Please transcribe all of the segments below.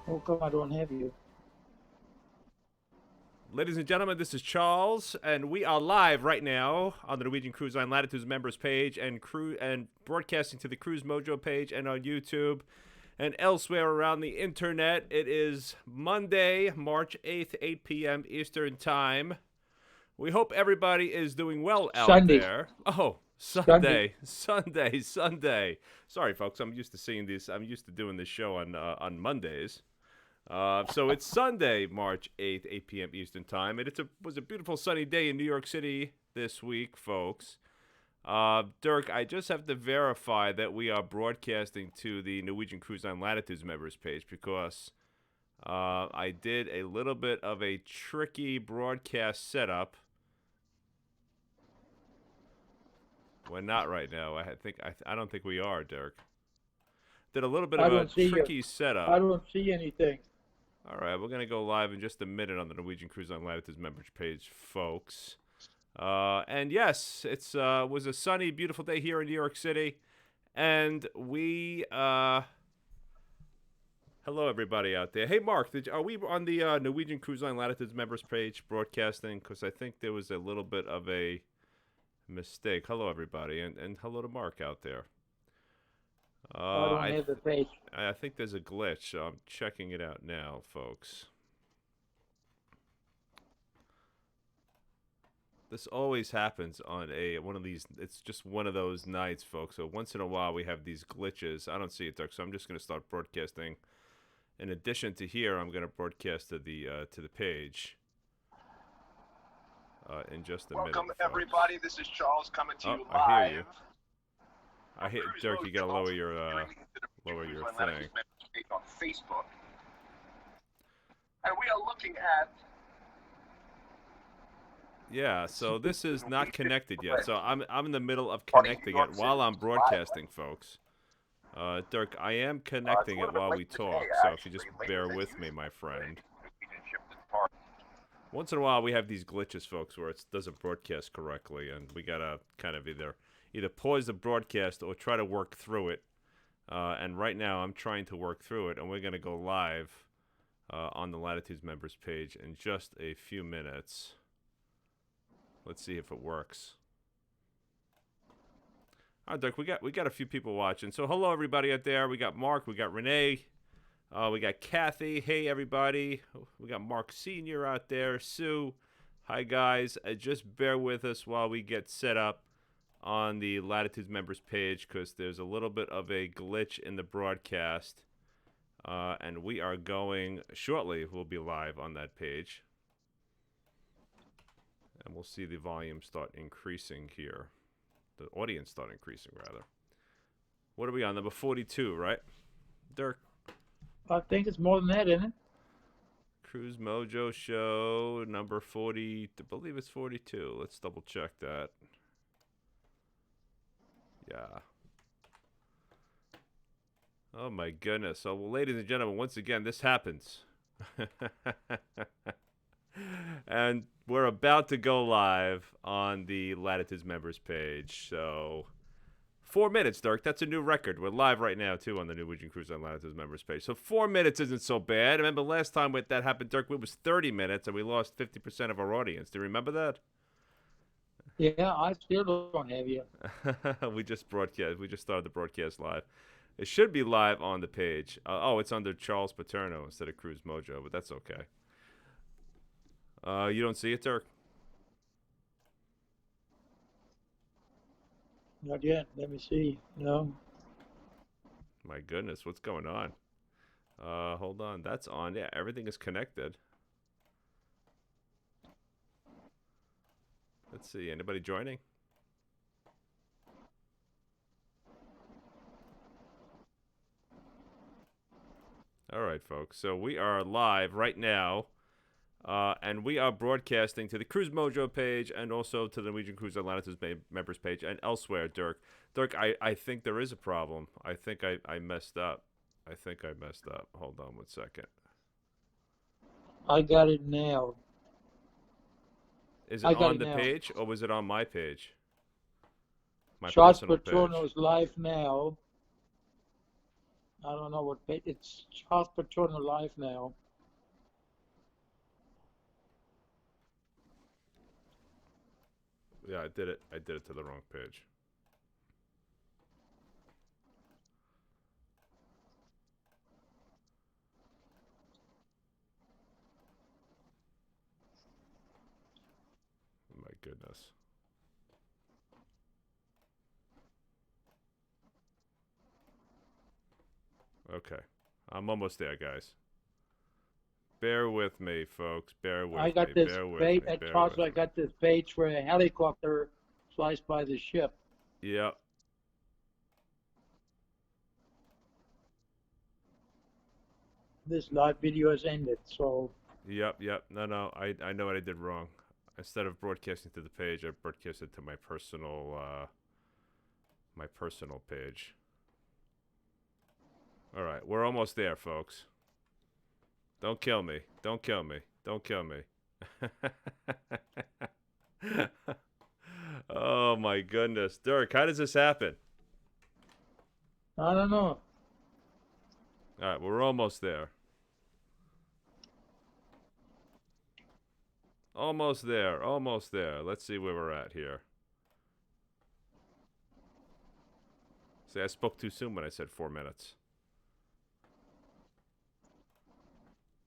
How come I don't have you? Ladies and gentlemen, this is Charles, and we are live right now on the Norwegian Cruise Line Latitudes members page and broadcasting to the Cruise Mojo page and on YouTube and elsewhere around the internet. It is Monday, March 8th, 8 p.m. Eastern Time. We hope everybody is doing well out Sunday. there. Oh, Sunday. Sunday. Sorry, folks. I'm used to seeing these. I'm used to doing this show on Mondays. So it's Sunday, March 8th, 8 p.m. Eastern Time, and was a beautiful sunny day in New York City this week, folks. Dirk, I just have to verify that we are broadcasting to the Norwegian Cruise Line Latitudes members page because I did a little bit of a tricky broadcast setup. We're not right now. I don't think we are, Dirk. Did a little bit I of a don't see you. tricky setup. I don't see anything. All right, we're going to go live in just a minute on the Norwegian Cruise Line Latitudes members page, folks. And yes, it was a sunny, beautiful day here in New York City. And hello, everybody out there. Hey, Mark, are we on the Norwegian Cruise Line Latitudes members page broadcasting? Because I think there was a little bit of a mistake. Hello, everybody, and hello to Mark out there. I don't have the page. I think there's a glitch, so I'm checking it out now, folks. This always happens on one of these. It's just one of those nights, folks. So once in a while we have these glitches. I don't see it, Dirk, so I'm just going to start broadcasting. In addition to here, I'm going to broadcast to the page. In just a minute. Welcome, everybody. This is Charles coming to you live. I hear you. I hit Dirk. You gotta lower your thing. On Facebook, and we are looking at. Yeah, so this is not connected yet. So I'm in the middle of connecting it while I'm broadcasting, folks. Dirk, I am connecting it while we talk. So if you just bear with me, my friend. Once in a while we have these glitches, folks, where it doesn't broadcast correctly, and we gotta kind of either pause the broadcast or try to work through it. And right now I'm trying to work through it, and we're going to go live on the Latitudes members page in just a few minutes. Let's see if it works. All right, Dirk, we got a few people watching. So hello, everybody out there. We got Mark, we got Renee, we got Kathy. Hey, everybody. We got Mark Sr. out there. Sue. Hi, guys. Just bear with us while we get set up on the Latitudes members page because there's a little bit of a glitch in the broadcast, and we are going shortly. We'll be live on that page, and we'll see the volume start increasing here, the audience start increasing rather. What are we on? Number 42, right, Dirk? I think it's more than that, isn't it? Cruise Mojo show number 40. I believe it's 42. Let's double check that. Yeah. Oh my goodness. So, well, ladies and gentlemen, once again, this happens. And we're about to go live on the Latitudes members page. So, 4 minutes, Dirk. That's a new record. We're live right now, too, on the Norwegian Cruise Line Latitudes members page. So 4 minutes isn't so bad. Remember last time that happened, Dirk, it was 30 minutes, and we lost 50% of our audience. Do you remember that? Yeah, I still don't have you. We just started the broadcast live. It should be live on the page. It's under Charles Paterno instead of Cruise Mojo, but that's okay. You don't see it, Dirk? Not yet. Let me see. No. My goodness, what's going on? Hold on. That's on. Yeah, everything is connected. Let's see. Anybody joining? All right, folks. So we are live right now, and we are broadcasting to the Cruise Mojo page and also to the Norwegian Cruise Line Latitudes members page and elsewhere, Dirk. Dirk, I think there is a problem. I think I messed up. Hold on 1 second. I got it now. Is it on the page or was it on my page? My Charles personal Paterno page. is live now. I don't know what page. It's Charles Paterno Live now. Yeah, I did it. I did it to the wrong page. My goodness. Okay. I'm almost there, guys. Bear with me, folks. Bear with I got me. this Bear with page me. at Bear Charles. with I me. got this page where a helicopter flies by the ship. Yep. This live video has ended, so Yep. Yep. No. I know what I did wrong. Instead of broadcasting to the page, I broadcasted to my personal page. All right, we're almost there, folks. Don't kill me. Don't kill me. Don't kill me. Oh my goodness, Dirk, how does this happen? I don't know. All right, we're almost there. Almost there. Almost there. Let's see where we're at here. See, I spoke too soon when I said 4 minutes.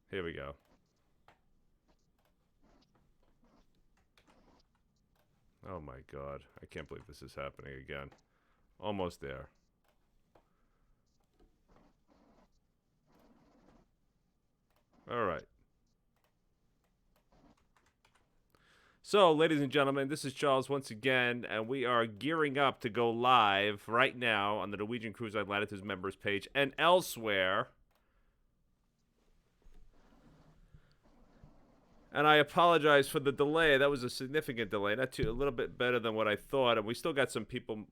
Here we go. Oh my god. I can't believe this is happening again. Almost there. All right. So, ladies and gentlemen, this is Charles once again, and we are gearing up to go live right now on the Norwegian Cruise Line Latitudes members page and elsewhere. And I apologize for the delay. That was a significant delay. A little bit better than what I thought. And we still got some people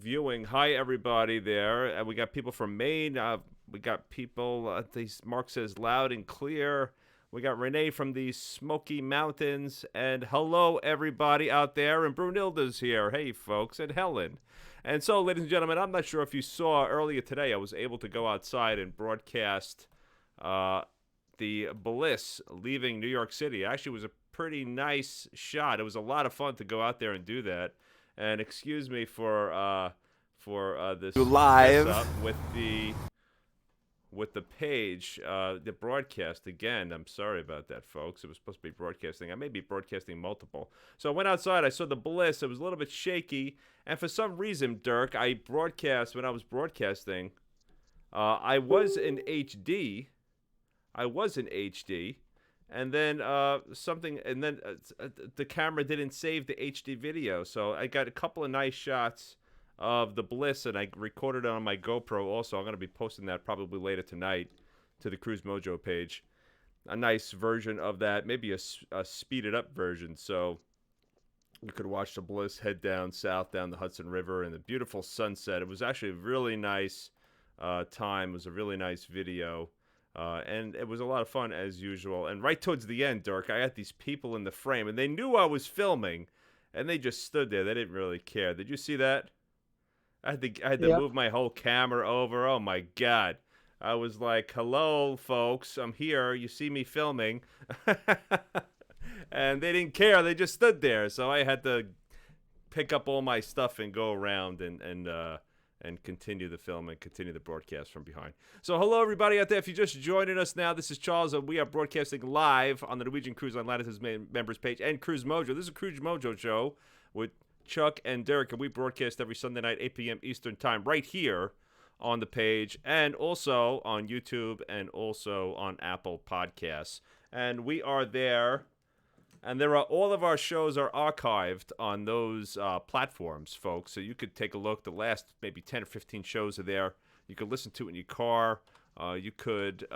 viewing. Hi, everybody there. And we got people from Maine. We got people, Mark says, loud and clear. We got Renee from the Smoky Mountains. And hello, everybody out there. And Brunilda's here. Hey, folks. And Helen. And so, ladies and gentlemen, I'm not sure if you saw earlier today, I was able to go outside and broadcast the Bliss leaving New York City. Actually, was a pretty nice shot. It was a lot of fun to go out there and do that. And excuse me for this live mess up with the page, the broadcast again. I'm sorry about that, folks. It was supposed to be broadcasting. I may be broadcasting multiple. So I went outside. I saw the Bliss. It was a little bit shaky, and for some reason, Dirk, when I was broadcasting, I was in HD. And then the camera didn't save the HD video, so I got a couple of nice shots of the Bliss, and I recorded it on my GoPro also. I'm going to be posting that probably later tonight to the Cruise Mojo page. A nice version of that, maybe a speeded up version, so you could watch the Bliss head down south down the Hudson River and the beautiful sunset. It was actually a really nice time. It was a really nice video. And it was a lot of fun as usual. And right towards the end, Dirk, I had these people in the frame, and they knew I was filming, and they just stood there. They didn't really care. Did you see that? I had to move my whole camera over. Oh my god! I was like, "Hello, folks, I'm here. You see me filming," and they didn't care. They just stood there. So I had to pick up all my stuff and go around and continue the film and continue the broadcast from behind. So hello, everybody out there. If you're just joining us now, this is Charles, and we are broadcasting live on the Norwegian Cruise Line Latitudes members page and Cruise Mojo. This is a Cruise Mojo show with Chuck and Dirk, and we broadcast every Sunday night, 8 p.m. Eastern Time, right here on the page, and also on YouTube, and also on Apple Podcasts. And we are there. And all of our shows are archived on those platforms, folks. So you could take a look. The last maybe 10 or 15 shows are there. You could listen to it in your car. You could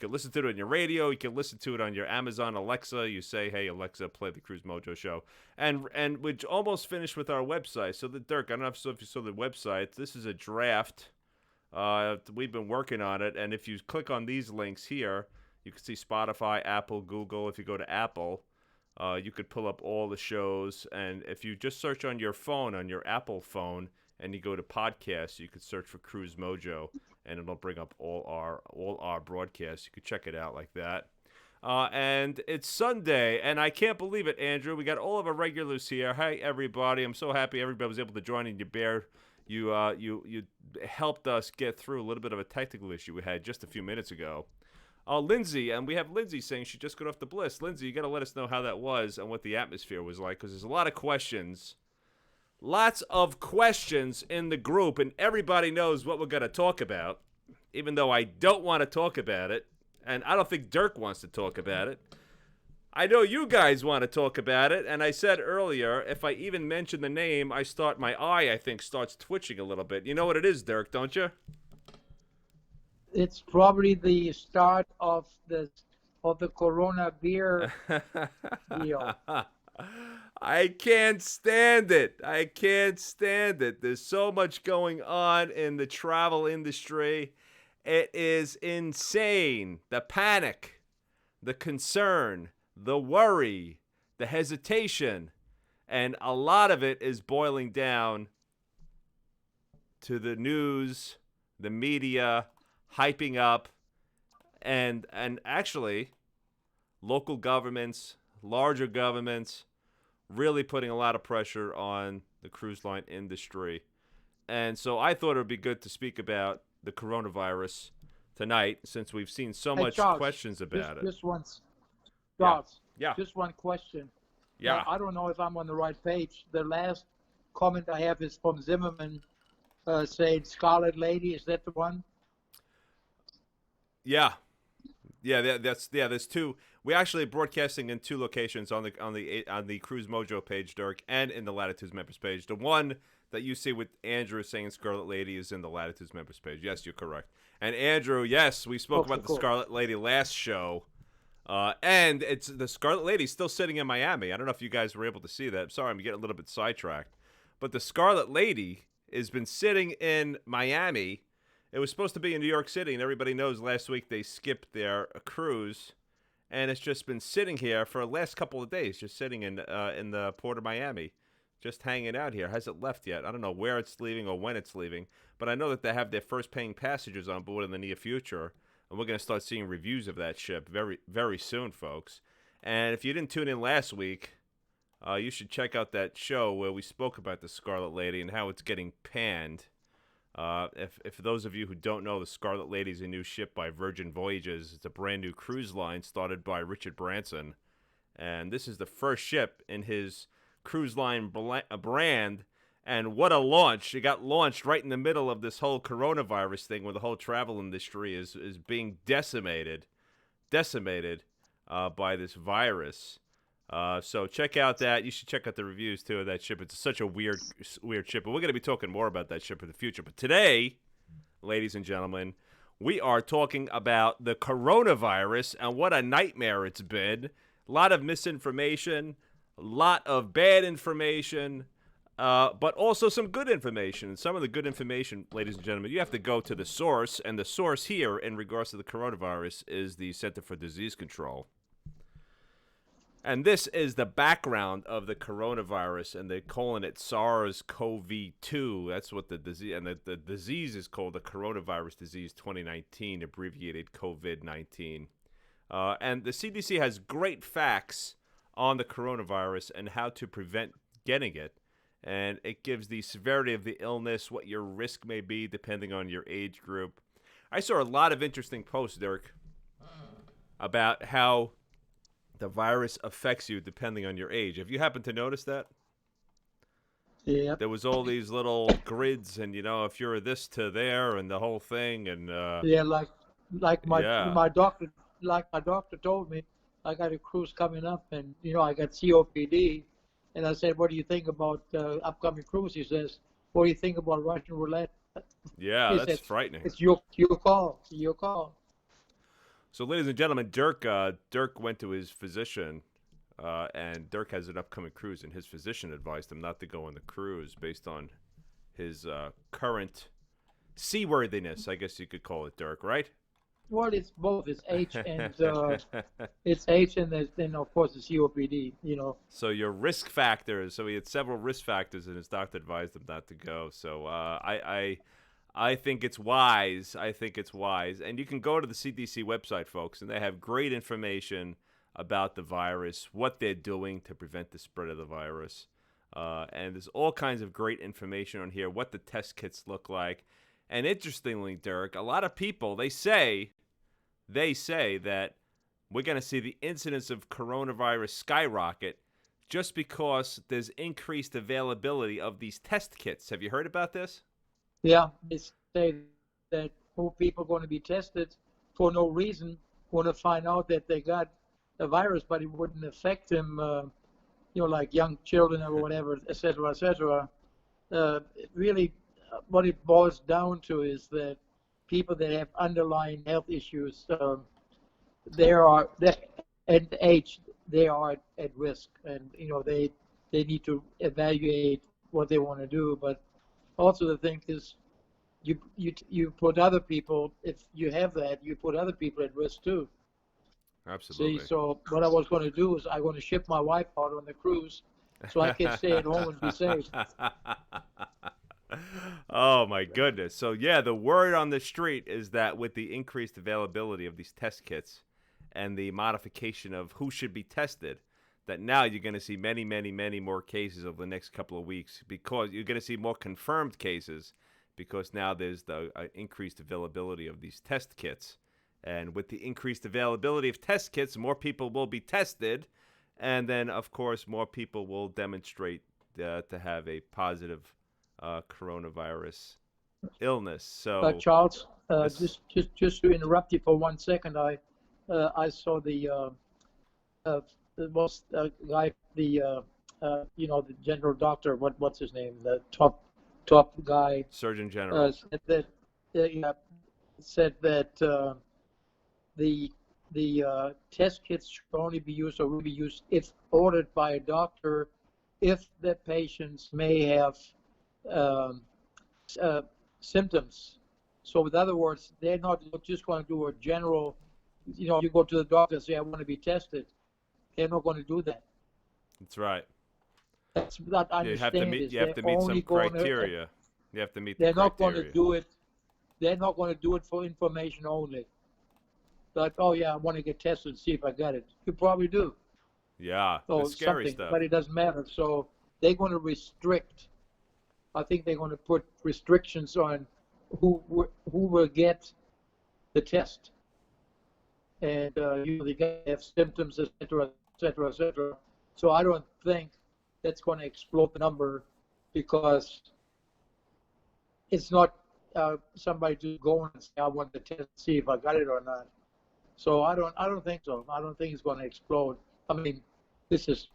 listen to it on your radio. You can listen to it on your Amazon Alexa. You say, "Hey Alexa, play the Cruise Mojo show." And we're almost finished with our website. So Dirk, I don't know if you saw the website. This is a draft. We've been working on it. And if you click on these links here, you can see Spotify, Apple, Google. If you go to Apple, you could pull up all the shows. And if you just search on your phone, on your Apple phone, and you go to podcasts, you could search for Cruise Mojo, and it'll bring up all our broadcasts. You can check it out like that. And it's Sunday, and I can't believe it, Andrew. We got all of our regulars here. Hi, everybody. I'm so happy everybody was able to join in. You helped us get through a little bit of a technical issue we had just a few minutes ago. Lindsay, and we have Lindsay saying she just got off the Bliss. Lindsay, you got to let us know how that was and what the atmosphere was like, because there's a lot of questions. Lots of questions in the group, and everybody knows what we're going to talk about, even though I don't want to talk about it, and I don't think Dirk wants to talk about it. I know you guys want to talk about it, and I said earlier, if I even mention the name, my eye, I think, starts twitching a little bit. You know what it is, Dirk, don't you? It's probably the start of the Corona beer deal. I can't stand it. I can't stand it. There's so much going on in the travel industry. It is insane. The panic, the concern, the worry, the hesitation, and a lot of it is boiling down to the news, the media, hyping up, and actually local governments, larger governments, really putting a lot of pressure on the cruise line industry. And so I thought it would be good to speak about the coronavirus tonight, since we've seen so much Charles, questions about it. Just one, Charles. Yeah. Just one question. Yeah. Now, I don't know if I'm on the right page. The last comment I have is from Zimmerman, saying Scarlet Lady. Is that the one? Yeah. There's two. We actually are broadcasting in two locations on the Cruise Mojo page, Dirk, and in the Latitudes members page. The one that you see with Andrew saying Scarlet Lady is in the Latitudes members page. Yes, you're correct. And Andrew, yes, we spoke about the Scarlet Lady last show, and it's the Scarlet Lady still sitting in Miami. I don't know if you guys were able to see that. I'm sorry, I'm getting a little bit sidetracked, but the Scarlet Lady has been sitting in Miami. It was supposed to be in New York City, and everybody knows last week they skipped their cruise, and it's just been sitting here for the last couple of days, just sitting in the port of Miami, just hanging out here. Hasn't left yet. I don't know where it's leaving or when it's leaving, but I know that they have their first paying passengers on board in the near future, and we're going to start seeing reviews of that ship very, very soon, folks. And if you didn't tune in last week, you should check out that show where we spoke about the Scarlet Lady and how it's getting panned. If those of you who don't know, the Scarlet Lady is a new ship by Virgin Voyages. It's a brand new cruise line started by Richard Branson, and this is the first ship in his cruise line brand. And what a launch! It got launched right in the middle of this whole coronavirus thing, where the whole travel industry is being decimated by this virus. So check out that. You should check out the reviews too of that ship. It's such a weird ship, but we're going to be talking more about that ship in the future. But today, ladies and gentlemen, we are talking about the coronavirus and what a nightmare it's been. A lot of misinformation, a lot of bad information, but also some good information. And some of the good information, ladies and gentlemen, you have to go to the source, and the source here in regards to the coronavirus is the Center for Disease Control. And this is the background of the coronavirus, and they're calling it SARS-CoV-2. That's what the disease, and the disease is called the coronavirus disease 2019, abbreviated COVID-19. And the CDC has great facts on the coronavirus and how to prevent getting it. And it gives the severity of the illness, what your risk may be depending on your age group. I saw a lot of interesting posts, Dirk, about how the virus affects you depending on your age. Have you happened to notice that? Yeah. There was all these little grids, and if you're this to there, and the whole thing, and yeah, like my doctor told me, I got a cruise coming up, and I got COPD, and I said, "What do you think about upcoming cruise?" He says, "What do you think about Russian roulette?" Yeah, that's frightening. It's your call. Your call. So, ladies and gentlemen, Dirk went to his physician, and Dirk has an upcoming cruise, and his physician advised him not to go on the cruise based on his current seaworthiness, I guess you could call it, Dirk, right? Well, it's both. It's H and it's H, and then of course the COPD. So your risk factors. So he had several risk factors, and his doctor advised him not to go. So I think it's wise. I think it's wise. And you can go to the CDC website, folks, and they have great information about the virus, what they're doing to prevent the spread of the virus. And there's all kinds of great information on here, what the test kits look like. And interestingly, Dirk, a lot of people, they say that we're going to see the incidence of coronavirus skyrocket just because there's increased availability of these test kits. Have you heard about this? Yeah, they say that more people are going to be tested for no reason, going to find out that they got the virus, but it wouldn't affect them, like young children or whatever, et cetera, et cetera. Really, what it boils down to is that people that have underlying health issues, at age, they are at risk, and they need to evaluate what they want to do. But also the thing is, you put other people, if you have that, you put other people at risk too. Absolutely. See, so what I was going to do is I'm going to ship my wife out on the cruise so I can stay at home and be safe. Oh, my goodness. So, yeah, the word on the street is that with the increased availability of these test kits and the modification of who should be tested, that now you're going to see many, many, many more cases over the next couple of weeks, because you're going to see more confirmed cases because now there's the increased availability of these test kits. And with the increased availability of test kits, more people will be tested. And then, of course, more people will demonstrate to have a positive coronavirus illness. So, Charles, just to interrupt you for 1 second, I saw the guy, the general doctor, what's his name, the top guy, Surgeon General, said that the test kits should only be used or will be used if ordered by a doctor, if the patients may have symptoms. So, in other words, they're not just going to do a general, you go to the doctor and say, I want to be tested. They're not going to do that. That's right. That's not understand. You have to meet some criteria. You have to meet the criteria. They're not going to do it. They're not going to do it for information only. Like, oh yeah, I want to get tested and see if I got it. You probably do. Yeah, so the scary stuff. But it doesn't matter. So they're going to restrict. I think they're going to put restrictions on who will get the test, and they got to have symptoms, et cetera, et cetera, et cetera. So I don't think that's going to explode the number, because it's not somebody just going and say, I want the test to see if I got it or not. So I don't think so. I don't think it's going to explode. I mean, this is,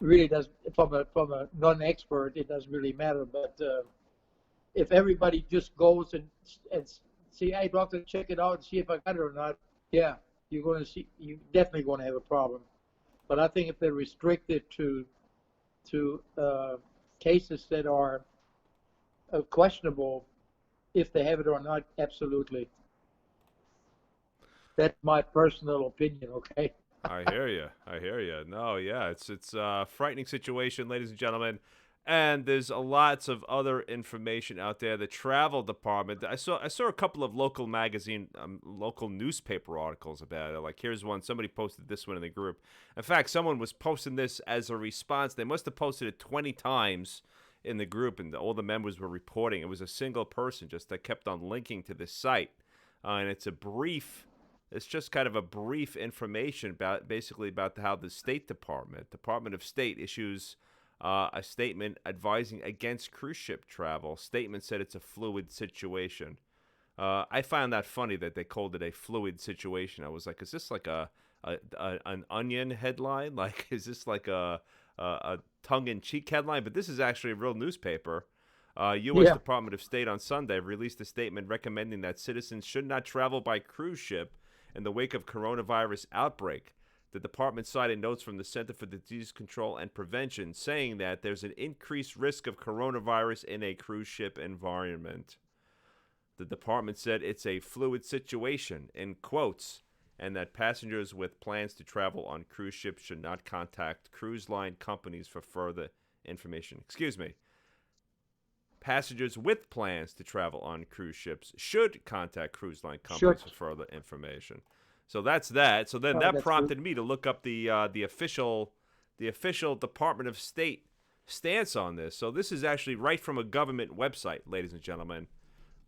really does, from a non-expert, it doesn't really matter. But if everybody just goes and see, hey doctor, check it out and see if I got it or not, yeah, you're definitely going to have a problem. But I think if they're restricted to cases that are questionable, if they have it or not, absolutely. That's my personal opinion, okay? I hear you. No, yeah, it's a frightening situation, ladies and gentlemen. And there's lots of other information out there. The travel department. I saw a couple of local local newspaper articles about it. Like, here's one. Somebody posted this one in the group. In fact, someone was posting this as a response. They must have posted it 20 times in the group, and all the members were reporting. It was a single person just that kept on linking to this site, and it's just kind of a brief information about how the Department of State issues a statement advising against cruise ship travel. Statement said it's a fluid situation. I found that funny that they called it a fluid situation. I was like, is this like an Onion headline? Like, is this like a tongue-in-cheek headline? But this is actually a real newspaper. U.S. Department of State on Sunday released a statement recommending that citizens should not travel by cruise ship in the wake of coronavirus outbreak. The department cited notes from the Center for Disease Control and Prevention saying that there's an increased risk of coronavirus in a cruise ship environment. The department said it's a fluid situation, in quotes, and that passengers with plans to travel on cruise ships should not contact cruise line companies for further information. Excuse me. Passengers with plans to travel on cruise ships should contact cruise line companies for further information. So that's that. So then that prompted me to look up the official Department of State stance on this. So this is actually right from a government website, ladies and gentlemen.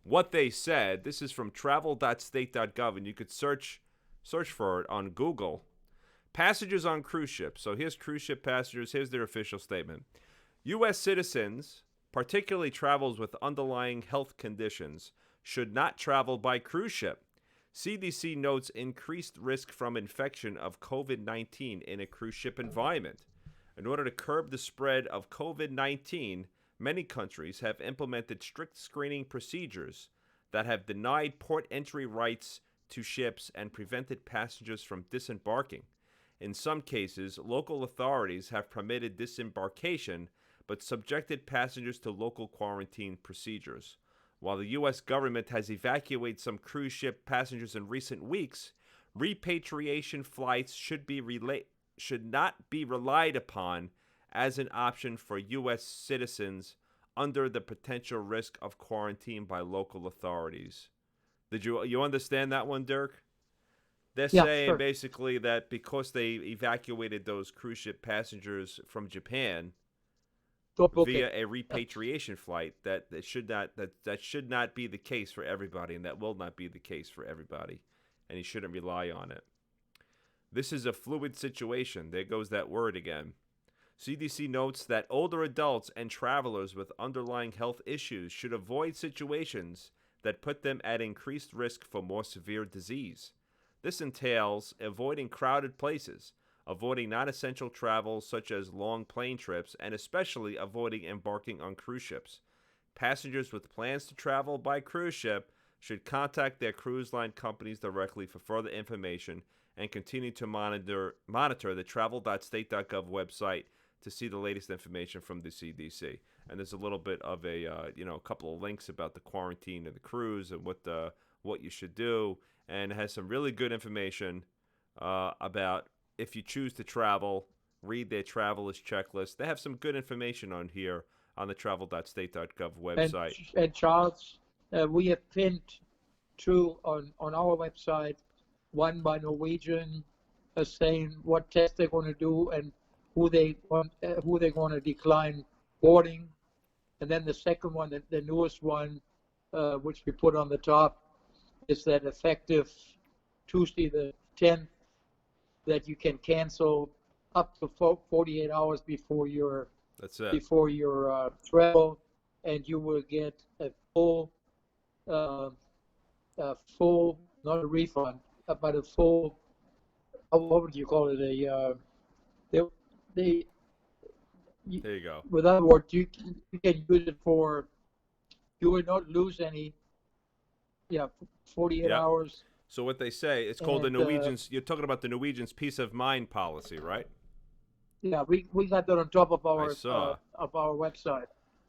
What they said, this is from travel.state.gov, and you could search for it on Google. Passengers on cruise ships. So here's cruise ship passengers. Here's their official statement. U.S. citizens, particularly travelers with underlying health conditions, should not travel by cruise ship. CDC notes increased risk from infection of COVID-19 in a cruise ship environment. In order to curb the spread of COVID-19, many countries have implemented strict screening procedures that have denied port entry rights to ships and prevented passengers from disembarking. In some cases, local authorities have permitted disembarkation but subjected passengers to local quarantine procedures. While the U.S. government has evacuated some cruise ship passengers in recent weeks, repatriation flights should not be relied upon as an option for U.S. citizens under the potential risk of quarantine by local authorities. Did you understand that one, Dirk? They're saying basically that because they evacuated those cruise ship passengers from Japan via a repatriation flight, that should not be the case for everybody, and that will not be the case for everybody, and you shouldn't rely on it. This is a fluid situation. There goes that word again. CDC notes that older adults and travelers with underlying health issues should avoid situations that put them at increased risk for more severe disease. This entails avoiding crowded places, avoiding non-essential travel such as long plane trips, and especially avoiding embarking on cruise ships. Passengers with plans to travel by cruise ship should contact their cruise line companies directly for further information and continue to monitor the travel.state.gov website to see the latest information from the CDC. And there's a little bit of a couple of links about the quarantine and the cruise and what you should do, and it has some really good information about if you choose to travel. Read their traveler's checklist. They have some good information on here on the travel.state.gov website. And Charles, we have pinned two on our website, one by Norwegian saying what test they're going to do and who they're going to decline boarding, and then the second one, the newest one, which we put on the top, is that effective Tuesday the 10th, that you can cancel up to 48 hours before your travel, and you will get a full not a refund, but a full, what would you call it? There you go. With other words, you can use it for, you will not lose any, 48 hours. So what they say, it's called the Norwegians, you're talking about the Norwegians' peace of mind policy, right? Yeah, we got that on top of our website.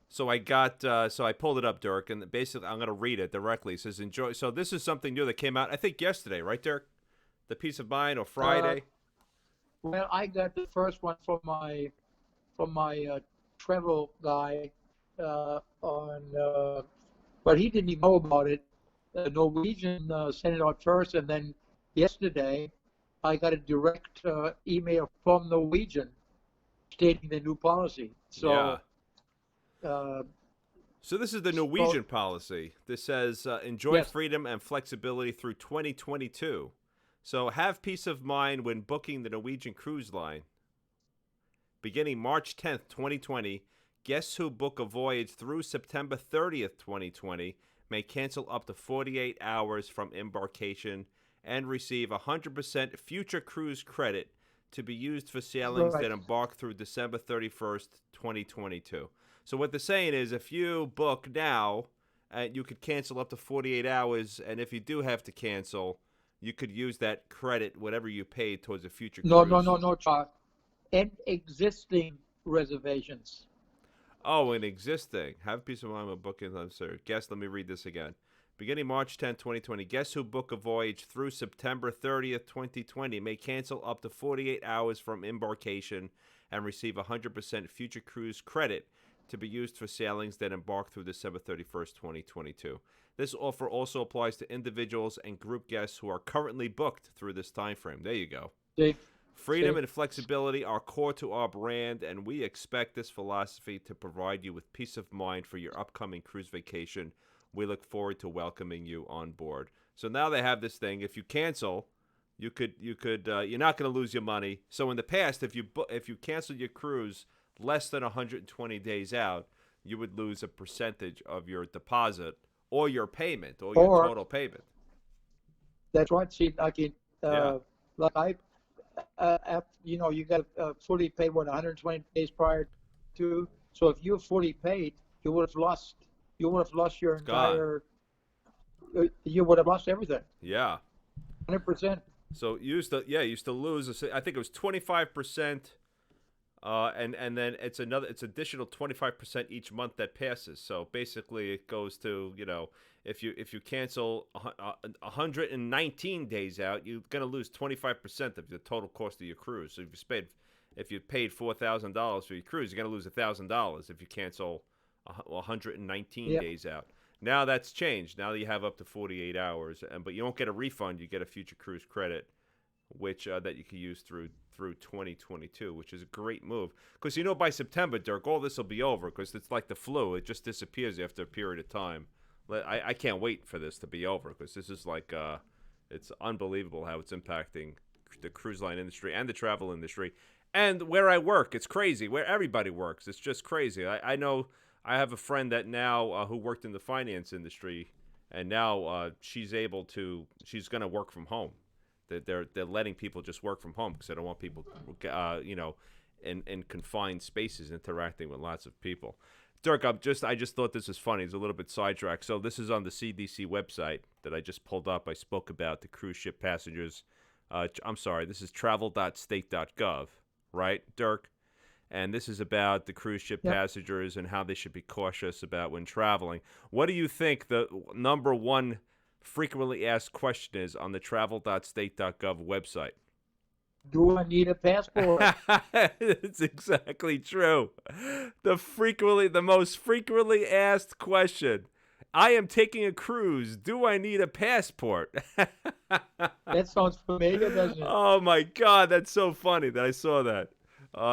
So I pulled it up, Dirk, and basically I'm going to read it directly. It says, enjoy. So this is something new that came out, I think, yesterday, right, Dirk? The peace of mind, or Friday? Well, I got the first one from my travel guy but he didn't even know about it. Norwegian sent it out first, and then yesterday I got a direct email from Norwegian stating the new policy. So, so this is the Norwegian policy. This says enjoy freedom and flexibility through 2022. So have peace of mind when booking the Norwegian cruise line. Beginning March 10th, 2020, guests who book a voyage through September 30th, 2020 may cancel up to 48 hours from embarkation and receive 100% future cruise credit to be used for sailings that embark through December 31st, 2022. So what they're saying is if you book now, you could cancel up to 48 hours, and if you do have to cancel, you could use that credit, whatever you paid, towards a future cruise. No, Chuck. And existing reservations. Oh, an existing. Have peace of mind when booking. I'm sorry. Guests, let me read this again. Beginning March 10, 2020, guests who book a voyage through September 30th, 2020 may cancel up to 48 hours from embarkation and receive 100% future cruise credit to be used for sailings that embark through December 31st, 2022. This offer also applies to individuals and group guests who are currently booked through this time frame. There you go. Freedom and flexibility are core to our brand, and we expect this philosophy to provide you with peace of mind for your upcoming cruise vacation. We look forward to welcoming you on board. So now they have this thing. If you cancel, you're not going to lose your money. So in the past, if you canceled your cruise less than 120 days out, you would lose a percentage of your deposit or your payment or your total payment. That's right. See, like Yeah. like you got to fully pay 120 days prior to. So if you fully paid, you would have lost your entire. You would have lost everything. Yeah. 100%. So used to lose. I think it was 25%. And then it's additional 25% each month that passes. So basically, it goes to if you cancel 119 days out, you're gonna lose 25% of the total cost of your cruise. So if you paid $4,000 for your cruise, you're gonna lose $1,000 if you cancel 119 days out. Now that's changed. Now you have up to 48 hours, but you don't get a refund. You get a future cruise credit, which that you can use through 2022, which is a great move. Because by September, Dirk, all this will be over because it's like the flu. It just disappears after a period of time. I can't wait for this to be over because this is like it's unbelievable how it's impacting the cruise line industry and the travel industry. And where I work, it's crazy. Where everybody works, it's just crazy. I know I have a friend that now who worked in the finance industry, and now she's going to work from home. They're letting people just work from home because they don't want people, in confined spaces interacting with lots of people. Dirk, I just thought this was funny. It's a little bit sidetracked. So this is on the CDC website that I just pulled up. I spoke about the cruise ship passengers. I'm sorry, this is travel.state.gov, right, Dirk? And this is about the cruise ship passengers and how they should be cautious about when traveling. What do you think the number one frequently asked question is on the travel.state.gov website? Do I need a passport? It's exactly true. The most frequently asked question. I am taking a cruise. Do I need a passport? That sounds familiar, doesn't it? Oh my God, that's so funny that I saw that.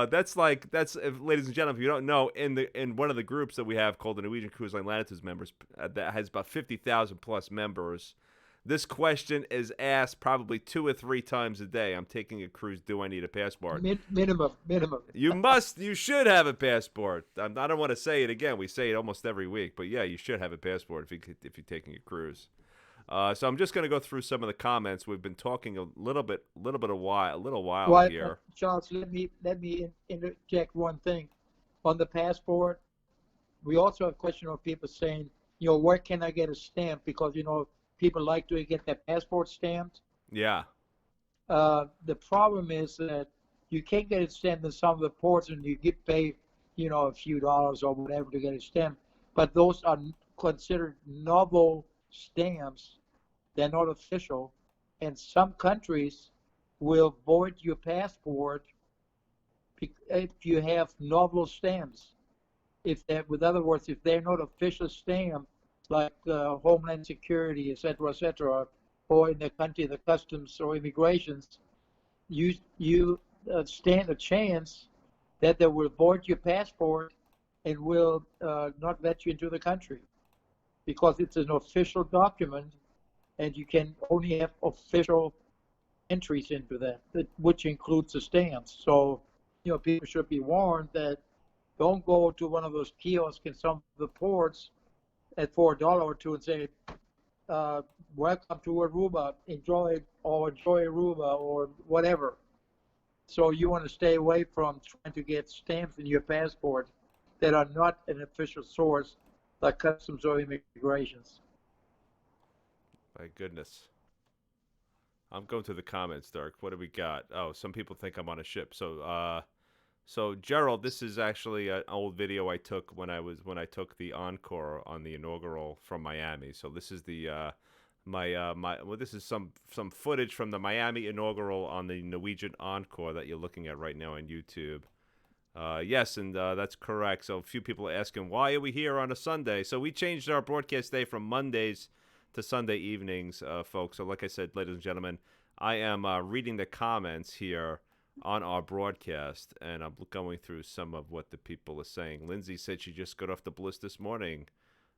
That's ladies and gentlemen, if you don't know, in one of the groups that we have called the Norwegian Cruise Line Latitudes members, that has about 50,000 plus members. This question is asked probably 2 or 3 times a day. I'm taking a cruise. Do I need a passport? Minimum. You should have a passport. I don't want to say it again. We say it almost every week, but yeah, you should have a passport if you're taking a cruise. So I'm just going to go through some of the comments. We've been talking a little while here. Charles, let me interject one thing. On the passport, we also have a question of people saying, where can I get a stamp? Because, people like to get their passport stamped. Yeah. The problem is that you can't get it stamped in some of the ports, and you get paid, a few dollars or whatever to get it stamped. But those are considered novel stamps. They're not official, and some countries will void your passport if you have novel stamps. With other words, if they're not official stamp, like Homeland Security, et cetera, or in the country, the customs or immigrations, you stand a chance that they will void your passport and will not let you into the country, because it's an official document, and you can only have official entries into that, which includes the stamps. So, people should be warned that don't go to one of those kiosks in some of the ports for $1 or $2 and say, welcome to Aruba, enjoy Aruba or whatever. So you want to stay away from trying to get stamps in your passport that are not an official source, like customs or immigrations. My goodness. I'm going to the comments, Dirk. What do we got? Oh, some people think I'm on a ship. So Gerald, this is actually an old video I took when I took the Encore on the inaugural from Miami. So this is this is some footage from the Miami inaugural on the Norwegian Encore that you're looking at right now on YouTube. Yes, and that's correct. So a few people are asking, why are we here on a Sunday? So we changed our broadcast day from Mondays to Sunday evenings, folks. So like I said, ladies and gentlemen, I am reading the comments here on our broadcast, and I'm going through some of what the people are saying. Lindsay said she just got off the bliss this morning.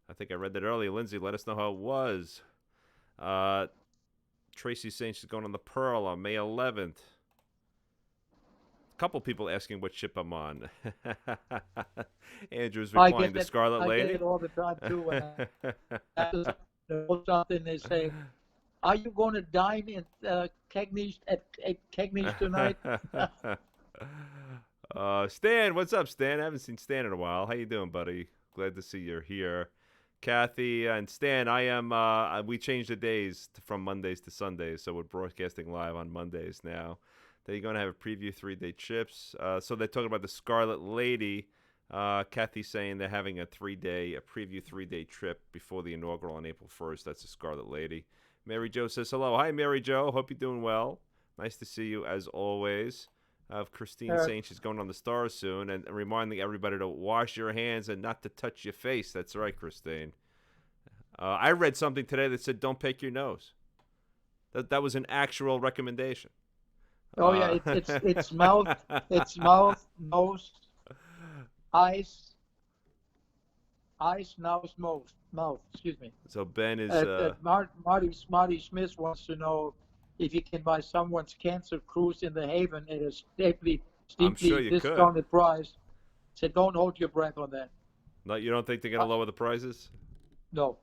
I think I read that earlier. Lindsay, let us know how it was. Tracy's saying she's going on the Pearl on May 11th. Couple people asking what ship I'm on. Andrew's replying to Scarlet Lady. I get it all the time too. When I know something, they say, "Are you going to dine at Cagney's tonight?" Stan, what's up, Stan? I haven't seen Stan in a while. How you doing, buddy? Glad to see you're here. Kathy and Stan, I am. We changed the days from Mondays to Sundays, so we're broadcasting live on Mondays now. They're going to have a preview 3-day trips. So they're talking about the Scarlet Lady. Kathy's saying they're having a preview 3-day trip before the inaugural on April 1st. That's the Scarlet Lady. Mary Jo says hello. Hi, Mary Jo. Hope you're doing well. Nice to see you as always. Christine saying she's going on the Stars soon and reminding everybody to wash your hands and not to touch your face. That's right, Christine. I read something today that said don't pick your nose. That was an actual recommendation. Oh yeah, it's mouth, nose, eyes, nose, mouth. Excuse me. So Ben is. Marty Smith wants to know if you can buy someone's cancer cruise in the Haven at a steeply discounted price. Said don't hold your breath on that. No, you don't think they're gonna lower the prices? No.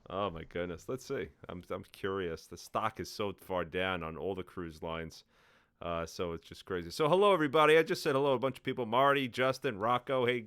Oh my goodness. Let's see. I'm curious. The stock is so far down on all the cruise lines. So it's just crazy. So hello, everybody. I just said hello to a bunch of people. Marty, Justin, Rocco. Hey,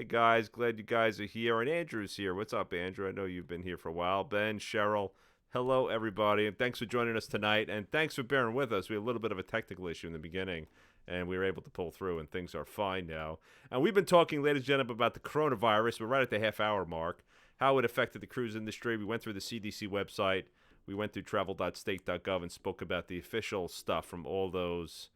guys. Glad you guys are here. And Andrew's here. What's up, Andrew? I know you've been here for a while. Ben, Cheryl. Hello, everybody. And thanks for joining us tonight. And thanks for bearing with us. We had a little bit of a technical issue in the beginning, and we were able to pull through, and things are fine now. And we've been talking, ladies and gentlemen, about the coronavirus. We're right at the half-hour mark, how it affected the cruise industry. We went through the CDC website. We went through travel.state.gov and spoke about the official stuff from all those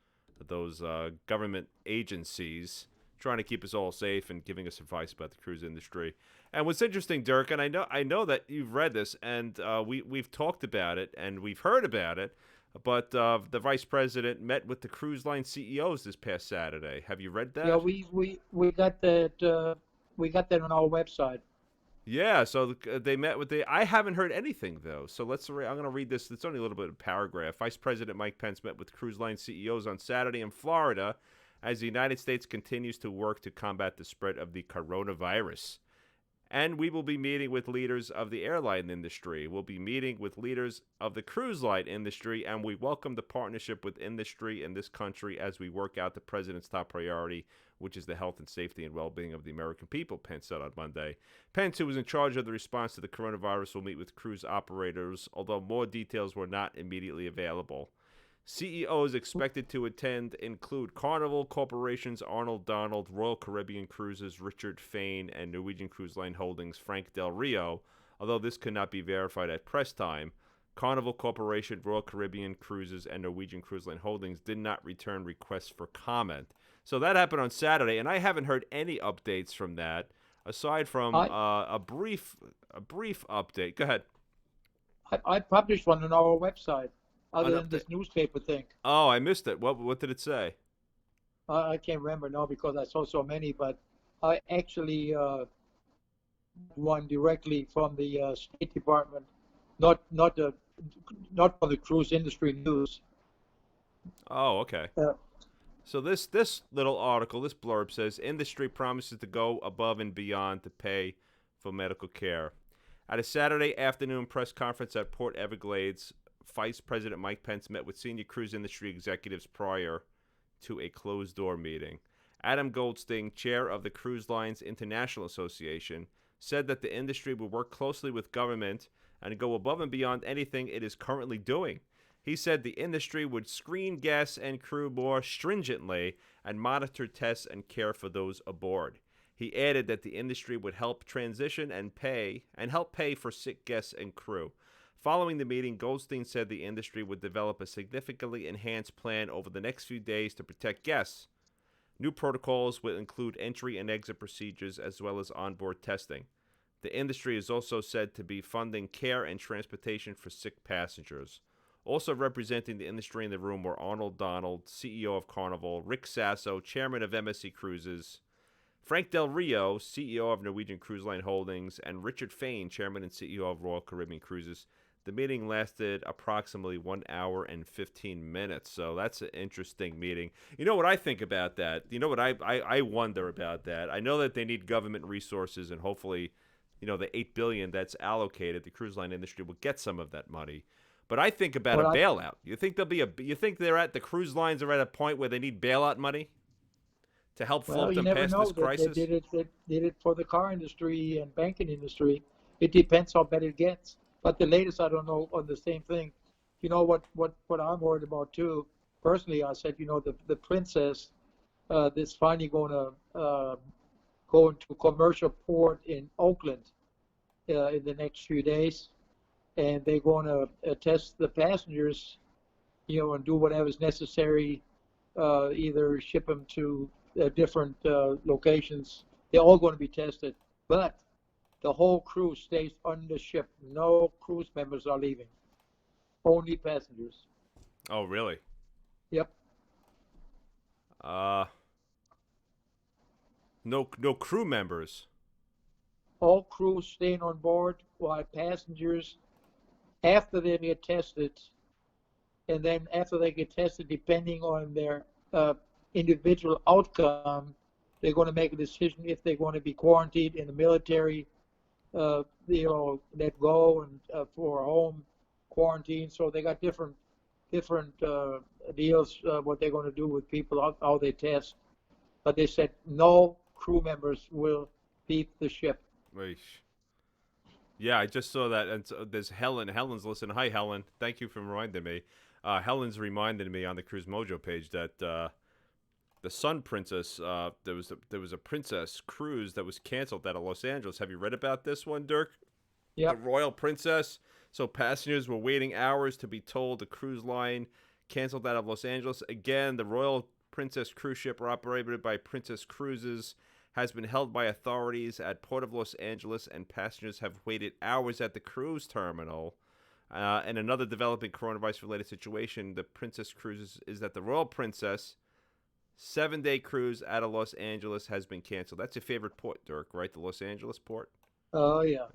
government agencies trying to keep us all safe and giving us advice about the cruise industry. And what's interesting, Dirk, and I know that you've read this, and we've talked about it and we've heard about it, but the vice president met with the cruise line CEOs this past Saturday. Have you read that? Yeah, we got that. We got that on our website. Yeah, so they met with I haven't heard anything, though. So I'm going to read this. It's only a little bit of a paragraph. Vice President Mike Pence met with cruise line CEOs on Saturday in Florida as the United States continues to work to combat the spread of the coronavirus. And we will be meeting with leaders of the airline industry. We'll be meeting with leaders of the cruise line industry, and we welcome the partnership with industry in this country as we work out the president's top priority, which is the health and safety and well-being of the American people, Pence said on Monday. Pence, who was in charge of the response to the coronavirus, will meet with cruise operators, although more details were not immediately available. CEOs expected to attend include Carnival Corporation's Arnold Donald, Royal Caribbean Cruises, Richard Fain, and Norwegian Cruise Line Holdings' Frank Del Rio, although this could not be verified at press time. Carnival Corporation, Royal Caribbean Cruises, and Norwegian Cruise Line Holdings did not return requests for comment. So that happened on Saturday, and I haven't heard any updates from that, aside from a brief update. Go ahead. I published one on our website. Other than this newspaper thing. Oh, I missed it. What did it say? I can't remember now because I saw so many, but I actually one directly from the State Department, not from the cruise industry news. Oh, okay. So this little article, this blurb says, industry promises to go above and beyond to pay for medical care. At a Saturday afternoon press conference at Port Everglades, Vice President Mike Pence met with senior cruise industry executives prior to a closed-door meeting. Adam Goldstein, chair of the Cruise Lines International Association, said that the industry would work closely with government and go above and beyond anything it is currently doing. He said the industry would screen guests and crew more stringently and monitor tests and care for those aboard. He added that the industry would help transition and help pay for sick guests and crew. Following the meeting, Goldstein said the industry would develop a significantly enhanced plan over the next few days to protect guests. New protocols will include entry and exit procedures as well as onboard testing. The industry is also said to be funding care and transportation for sick passengers. Also representing the industry in the room were Arnold Donald, CEO of Carnival, Rick Sasso, chairman of MSC Cruises, Frank Del Rio, CEO of Norwegian Cruise Line Holdings, and Richard Fain, chairman and CEO of Royal Caribbean Cruises. The meeting lasted approximately 1 hour and 15 minutes, so that's an interesting meeting. You know what I think about that? You know what I wonder about that? I know that they need government resources, and hopefully, the $8 billion that's allocated, the cruise line industry will get some of that money. But I think about a bailout. You think You think the cruise lines are at a point where they need bailout money to help float them past this crisis? They did it for the car industry and banking industry. It depends how bad it gets. But the latest, I don't know, on the same thing. You know what I'm worried about too. Personally, I said, the Princess is finally going to go into commercial port in Oakland in the next few days, and they're going to test the passengers, and do whatever's necessary, either ship them to different locations. They're all going to be tested, but the whole crew stays on the ship. No cruise members are leaving. Only passengers. Oh, really? Yep. No crew members. All crews staying on board, while passengers, after they get tested, and then after they get tested, depending on their individual outcome, they're going to make a decision if they're going to be quarantined in the military, let go and for home quarantine. So they got different deals what they're going to do with people, how they test. But they said no crew members will leave the ship. Yeah, I just saw that, and so there's Helen. Helen's listening. Hi, Helen. Thank you for reminding me. Helen's reminded me on the Cruise Mojo page that the Sun Princess, there was a Princess cruise that was canceled out of Los Angeles. Have you read about this one, Dirk? Yeah. The Royal Princess. So passengers were waiting hours to be told the cruise line canceled out of Los Angeles. Again, the Royal Princess cruise ship, operated by Princess Cruises, has been held by authorities at Port of Los Angeles, and passengers have waited hours at the cruise terminal. And another developing coronavirus-related situation, the Princess Cruises, is that the Royal Princess 7-day cruise out of Los Angeles has been canceled. That's your favorite port, Dirk, right? The Los Angeles port? Oh, yeah.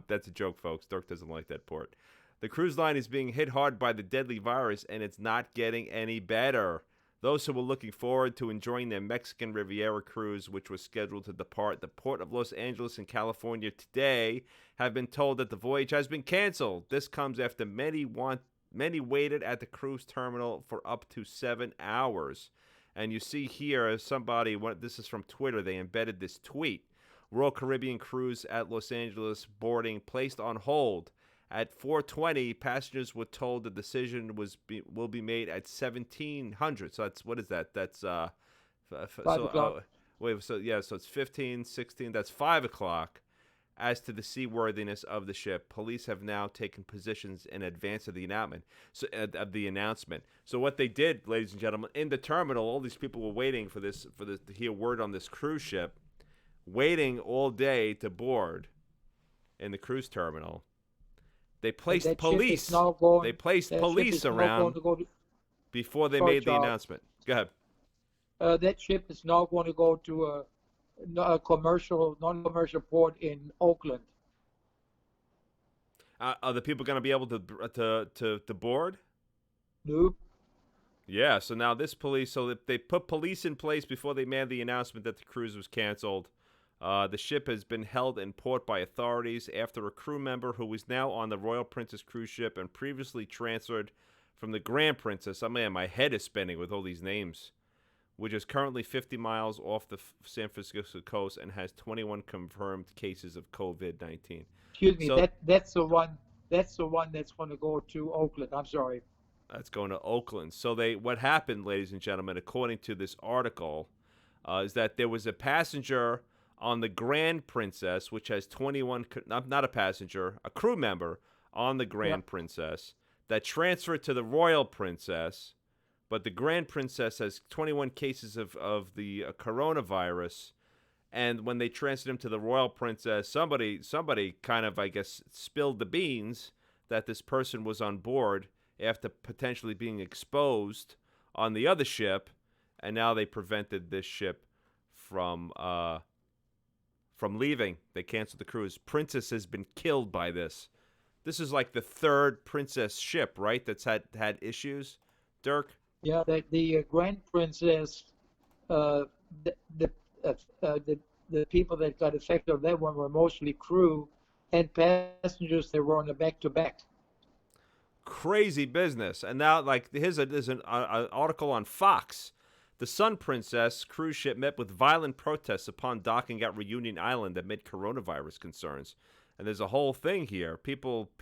That's a joke, folks. Dirk doesn't like that port. The cruise line is being hit hard by the deadly virus, and it's not getting any better. Those who were looking forward to enjoying their Mexican Riviera cruise, which was scheduled to depart the Port of Los Angeles in California today, have been told that the voyage has been canceled. This comes after many waited at the cruise terminal for up to 7 hours. And you see here, this is from Twitter, they embedded this tweet. Royal Caribbean cruise at Los Angeles boarding placed on hold. At 4:20, passengers were told the decision will be made at 1700. So what is that? That's 5 o'clock. So it's 15, 16. That's 5 o'clock. As to the seaworthiness of the ship, police have now taken positions in advance of the announcement. So what they did, ladies and gentlemen, in the terminal, all these people were waiting for this to hear word on this cruise ship, waiting all day to board in the cruise terminal. They placed police. They placed police around before they made the announcement. Go ahead. That ship is now going to go to a non-commercial port in Oakland. Are the people going to be able to board? Nope. Yeah. So now they put police in place before they made the announcement that the cruise was canceled. The ship has been held in port by authorities after a crew member who is now on the Royal Princess cruise ship and previously transferred from the Grand Princess. My head is spinning with all these names, which is currently 50 miles off the San Francisco coast and has 21 confirmed cases of COVID-19. Excuse me, that's the one that's going to go to Oakland. I'm sorry. That's going to Oakland. So what happened, ladies and gentlemen, according to this article, is that there was a passenger on the Grand Princess, which has 21, not a passenger, a crew member on the Grand Princess that transferred to the Royal Princess. but the Grand Princess has 21 cases of the coronavirus. And when they transferred him to the Royal Princess, somebody kind of, I guess, spilled the beans that this person was on board after potentially being exposed on the other ship, and now they prevented this ship from leaving. They canceled the cruise. Princess has been killed by this. This is like the third Princess ship, right? That's had issues. Dirk. Yeah, the Grand Princess, uh, the the people that got affected on that one were mostly crew and passengers that were on the back-to-back. Crazy business. And now, like, there's an article on Fox. The Sun Princess cruise ship met with violent protests upon docking at Reunion Island amid coronavirus concerns. And there's a whole thing here. People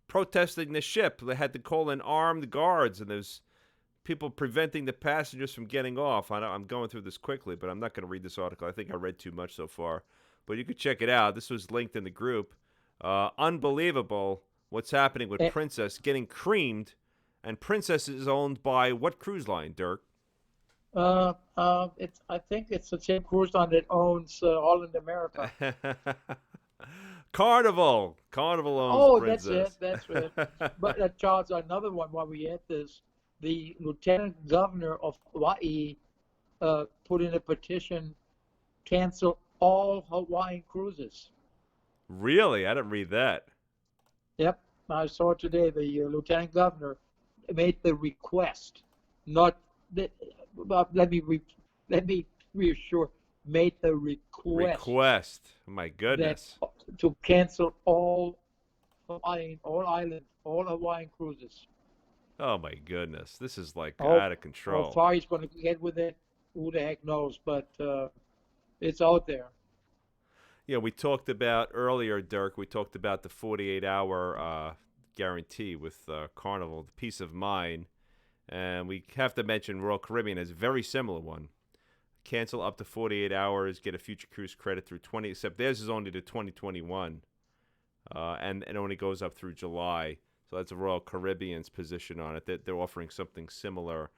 protesting the ship. They had to call in armed guards, and there's people preventing the passengers from getting off. I'm going through this quickly, but I'm not going to read this article. I think I read too much so far. But you could check it out. This was linked in the group. Unbelievable what's happening with Princess getting creamed. And Princess is owned by what cruise line, Dirk? I think it's the same cruise line that owns Holland America. Carnival owns Princess. That's it. But Charles, another one while we at this, the Lieutenant Governor of Hawaii put in a petition, cancel all Hawaiian cruises. Really? I didn't read that. Yep, I saw it today. The Lieutenant Governor made the request, not that. Let me reassure. Made the request. My goodness. To cancel all Hawaiian cruises. Oh my goodness, this is like out of control. How far he's going to get with it, who the heck knows? But it's out there. Yeah, we talked about earlier, Dirk. We talked about the 48-hour guarantee with Carnival, the peace of mind, and we have to mention Royal Caribbean has a very similar one. Cancel up to 48 hours, get a future cruise credit through 20. Except theirs is only to 2021, and it only goes up through July. So that's a Royal Caribbean's position on it. They're offering something similar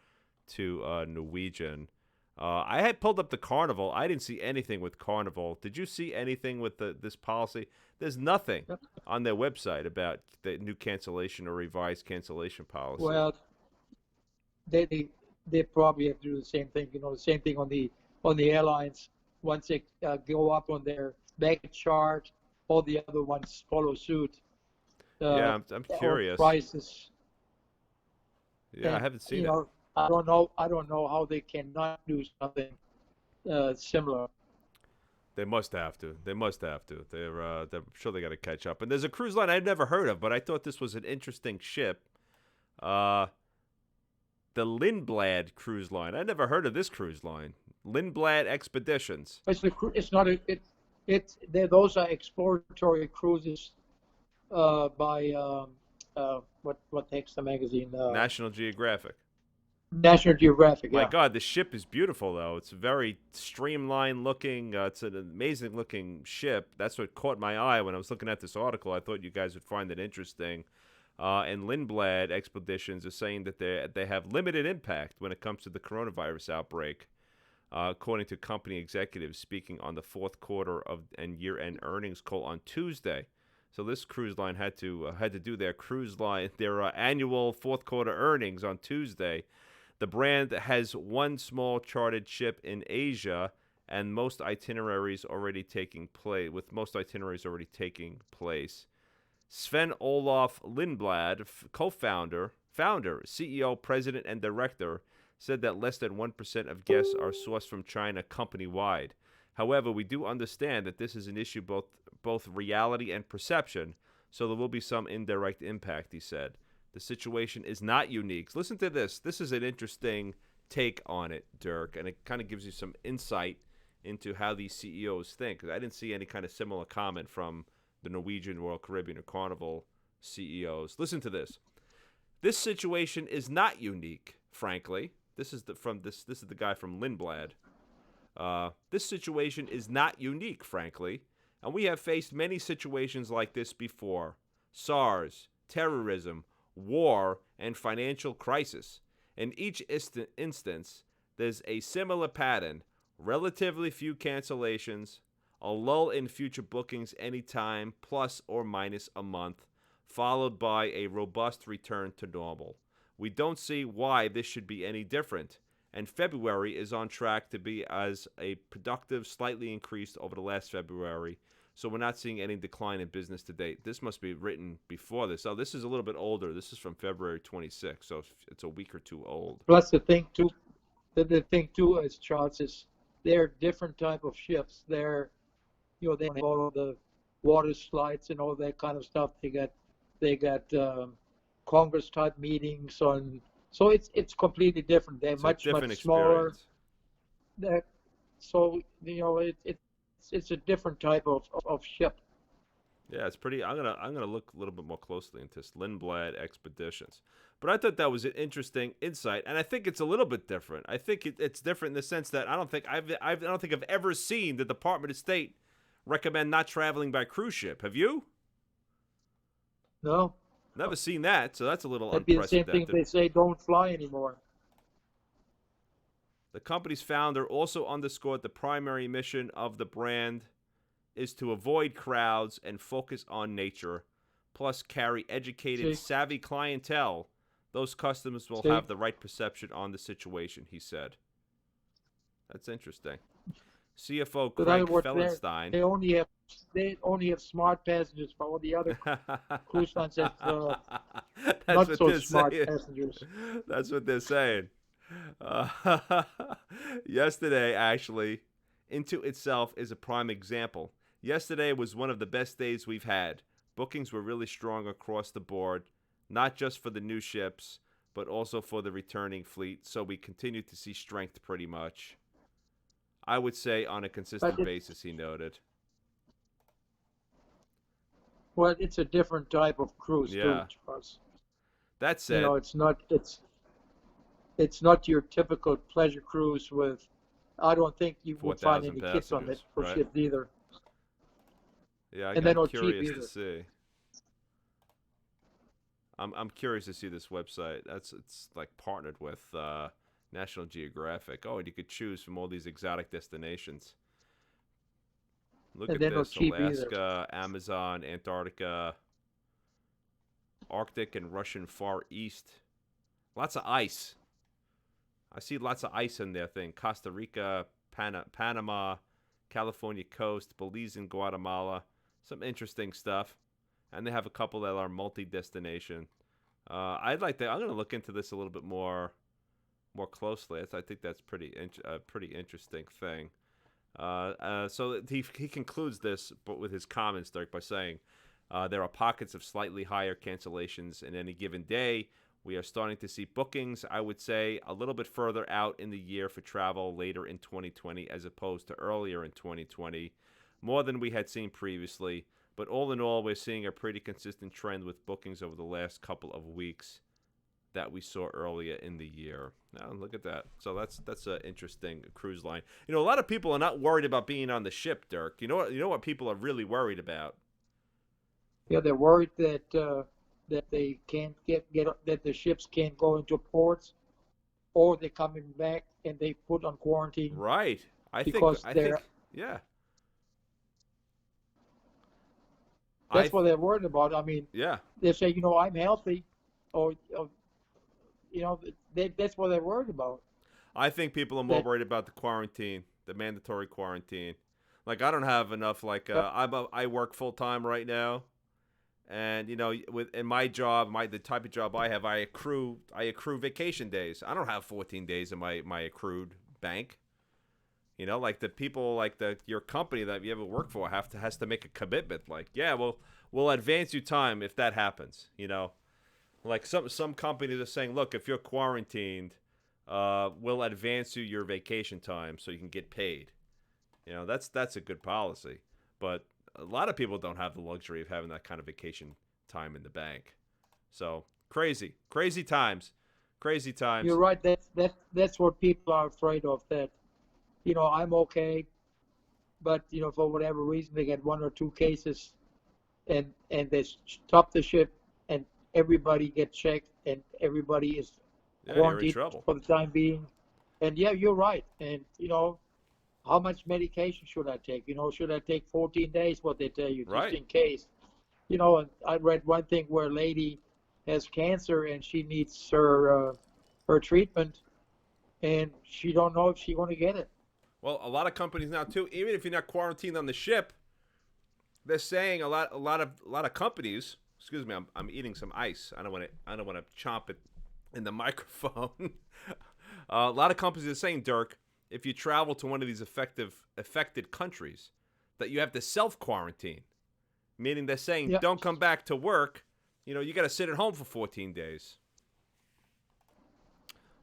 to Norwegian. I had pulled up the Carnival. I didn't see anything with Carnival. Did you see anything with this policy? There's nothing on their website about the new cancellation or revised cancellation policy. Well, they probably have to do the same thing. The same thing on the airlines. Once they go up on their baggage chart, all the other ones follow suit. Yeah, I'm curious. Prices. Yeah, I haven't seen it. I don't know how they cannot do something similar. They must have to. They're sure they got to catch up. And there's a cruise line I'd never heard of, but I thought this was an interesting ship. The Lindblad cruise line. I never heard of this cruise line. Lindblad Expeditions. Those are exploratory cruises by what the heck's the magazine? National Geographic. National Geographic. Yeah. My God, the ship is beautiful though. It's very streamlined looking. It's an amazing looking ship. That's what caught my eye when I was looking at this article. I thought you guys would find it interesting. And Lindblad Expeditions are saying that they have limited impact when it comes to the coronavirus outbreak, according to company executives speaking on the fourth quarter and year-end earnings call on Tuesday. So this cruise line had to do their annual fourth quarter earnings on Tuesday. The brand has one small chartered ship in Asia, and most itineraries already taking place. Sven Olof Lindblad, co-founder, CEO, president, and director, said that less than 1% of guests are sourced from China company-wide. However, we do understand that this is an issue both reality and perception, so there will be some indirect impact, he said. The situation is not unique. Listen to this. This is an interesting take on it, Dirk, and it kind of gives you some insight into how these CEOs think. I didn't see any kind of similar comment from the Norwegian, Royal Caribbean, or Carnival CEOs. Listen to this. This situation is not unique, frankly. This is the guy from Lindblad. This situation is not unique, frankly, and we have faced many situations like this before. SARS, terrorism, war, and financial crisis. In each instance, there's a similar pattern: relatively few cancellations, a lull in future bookings anytime, plus or minus a month, followed by a robust return to normal. We don't see why this should be any different, and February is on track to be as a productive, slightly increased over the last February, so we're not seeing any decline in business to date. This must be written before this. Oh, this is a little bit older. This is from February 26th, so it's a week or two old. Plus the thing too is, Charles, is they're different type of ships. They're, they have all of the water slides and all that kind of stuff. They got Congress type meetings on, so it's completely different. They're much smaller. So it's a different type of ship. Yeah, it's pretty. I'm gonna look a little bit more closely into this Lindblad Expeditions, but I thought that was an interesting insight, and I think it's a little bit different. I think it's different in the sense that I don't think I've ever seen the Department of State recommend not traveling by cruise ship. Have you? No. Never seen that, so that's a little That'd be unprecedented. the same thing if they say don't fly anymore. The company's founder also underscored the primary mission of the brand is to avoid crowds and focus on nature, plus carry educated, savvy clientele. Those customers will have the right perception on the situation, he said. That's interesting. CFO Craig Fellenstein. They only have smart passengers, but all the other cruise lines have not so smart passengers. That's what they're saying. Yesterday, actually, into itself is a prime example. Yesterday was one of the best days we've had. Bookings were really strong across the board, not just for the new ships, but also for the returning fleet. So we continue to see strength pretty much. I would say on a consistent basis, he noted. Well, it's a different type of cruise, too, Charles. That said, it's not your typical pleasure cruise with. I don't think you would find any kids on it for ship either. Yeah, I'm curious to see. I'm curious to see this website. It's like partnered with National Geographic. Oh, and you could choose from all these exotic destinations. Look at this: Alaska, Amazon, Antarctica, Arctic, and Russian Far East. Lots of ice. I see lots of ice in their thing. Costa Rica, Panama, California coast, Belize, and Guatemala. Some interesting stuff. And they have a couple that are multi-destination. I'm going to look into this a little bit more closely. I think that's pretty interesting thing. So he concludes this, but with his comments, Dirk, by saying there are pockets of slightly higher cancellations in any given day. We are starting to see bookings, I would say, a little bit further out in the year for travel later in 2020 as opposed to earlier in 2020, more than we had seen previously. But all in all, we're seeing a pretty consistent trend with bookings over the last couple of weeks that we saw earlier in the year. Now, look at that. So that's an interesting cruise line. A lot of people are not worried about being on the ship, Dirk. You know what people are really worried about? Yeah, they're worried that they can't get that the ships can't go into ports, or they're coming back and they put on quarantine. Right. I think yeah. That's what they're worried about. I mean, yeah. They say, I'm healthy, or that's what they're worried about. I think people are more worried about the quarantine, the mandatory quarantine. Like, I don't have enough. Like, I work full time right now, and in my job, the type of job I have, I accrue vacation days. I don't have 14 days in my accrued bank. Like the people, like your company that you ever work for has to make a commitment. Like, yeah, we'll advance you time if that happens. Like some companies are saying, look, if you're quarantined, we'll advance you your vacation time so you can get paid. That's a good policy. But a lot of people don't have the luxury of having that kind of vacation time in the bank. So crazy times. You're right. That's what people are afraid of. That. I'm okay, but for whatever reason they get one or two cases, and they stop the ship, and everybody gets checked, and everybody is Yeah, you're in quarantined trouble. for the time being. And yeah, you're right. And how much medication should I take? Should I take 14 days? What they tell you, just Right. in case. And I read one thing where a lady has cancer and she needs her treatment, and she don't know if she's going to get it. Well, a lot of companies now too, even if you're not quarantined on the ship, they're saying a lot of companies. Excuse me, I'm eating some ice. I don't want to chomp it in the microphone. A lot of companies are saying, Dirk, if you travel to one of these affected countries, that you have to self-quarantine, meaning they're saying Yeah. don't come back to work. You got to sit at home for 14 days.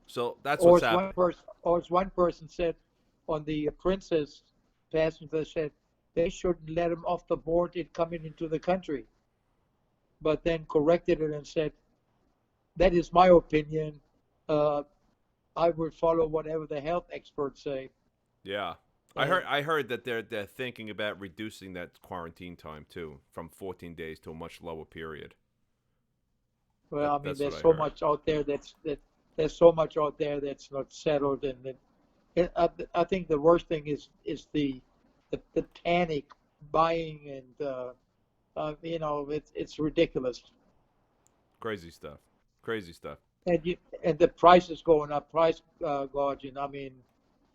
So that's what's happening. Or as one person said on the Princess passenger, said they shouldn't let him off the board in coming into the country, but then corrected it and said, that is my opinion. I would follow whatever the health experts say. Yeah. And I heard that they're thinking about reducing that quarantine time too, from 14 days to a much lower period. Well, That's there's what I so heard. much out there there's so much out there that's not settled, and I think the worst thing is the panic buying, and it's ridiculous. Crazy stuff. Crazy stuff. And the price is going up, price gouging.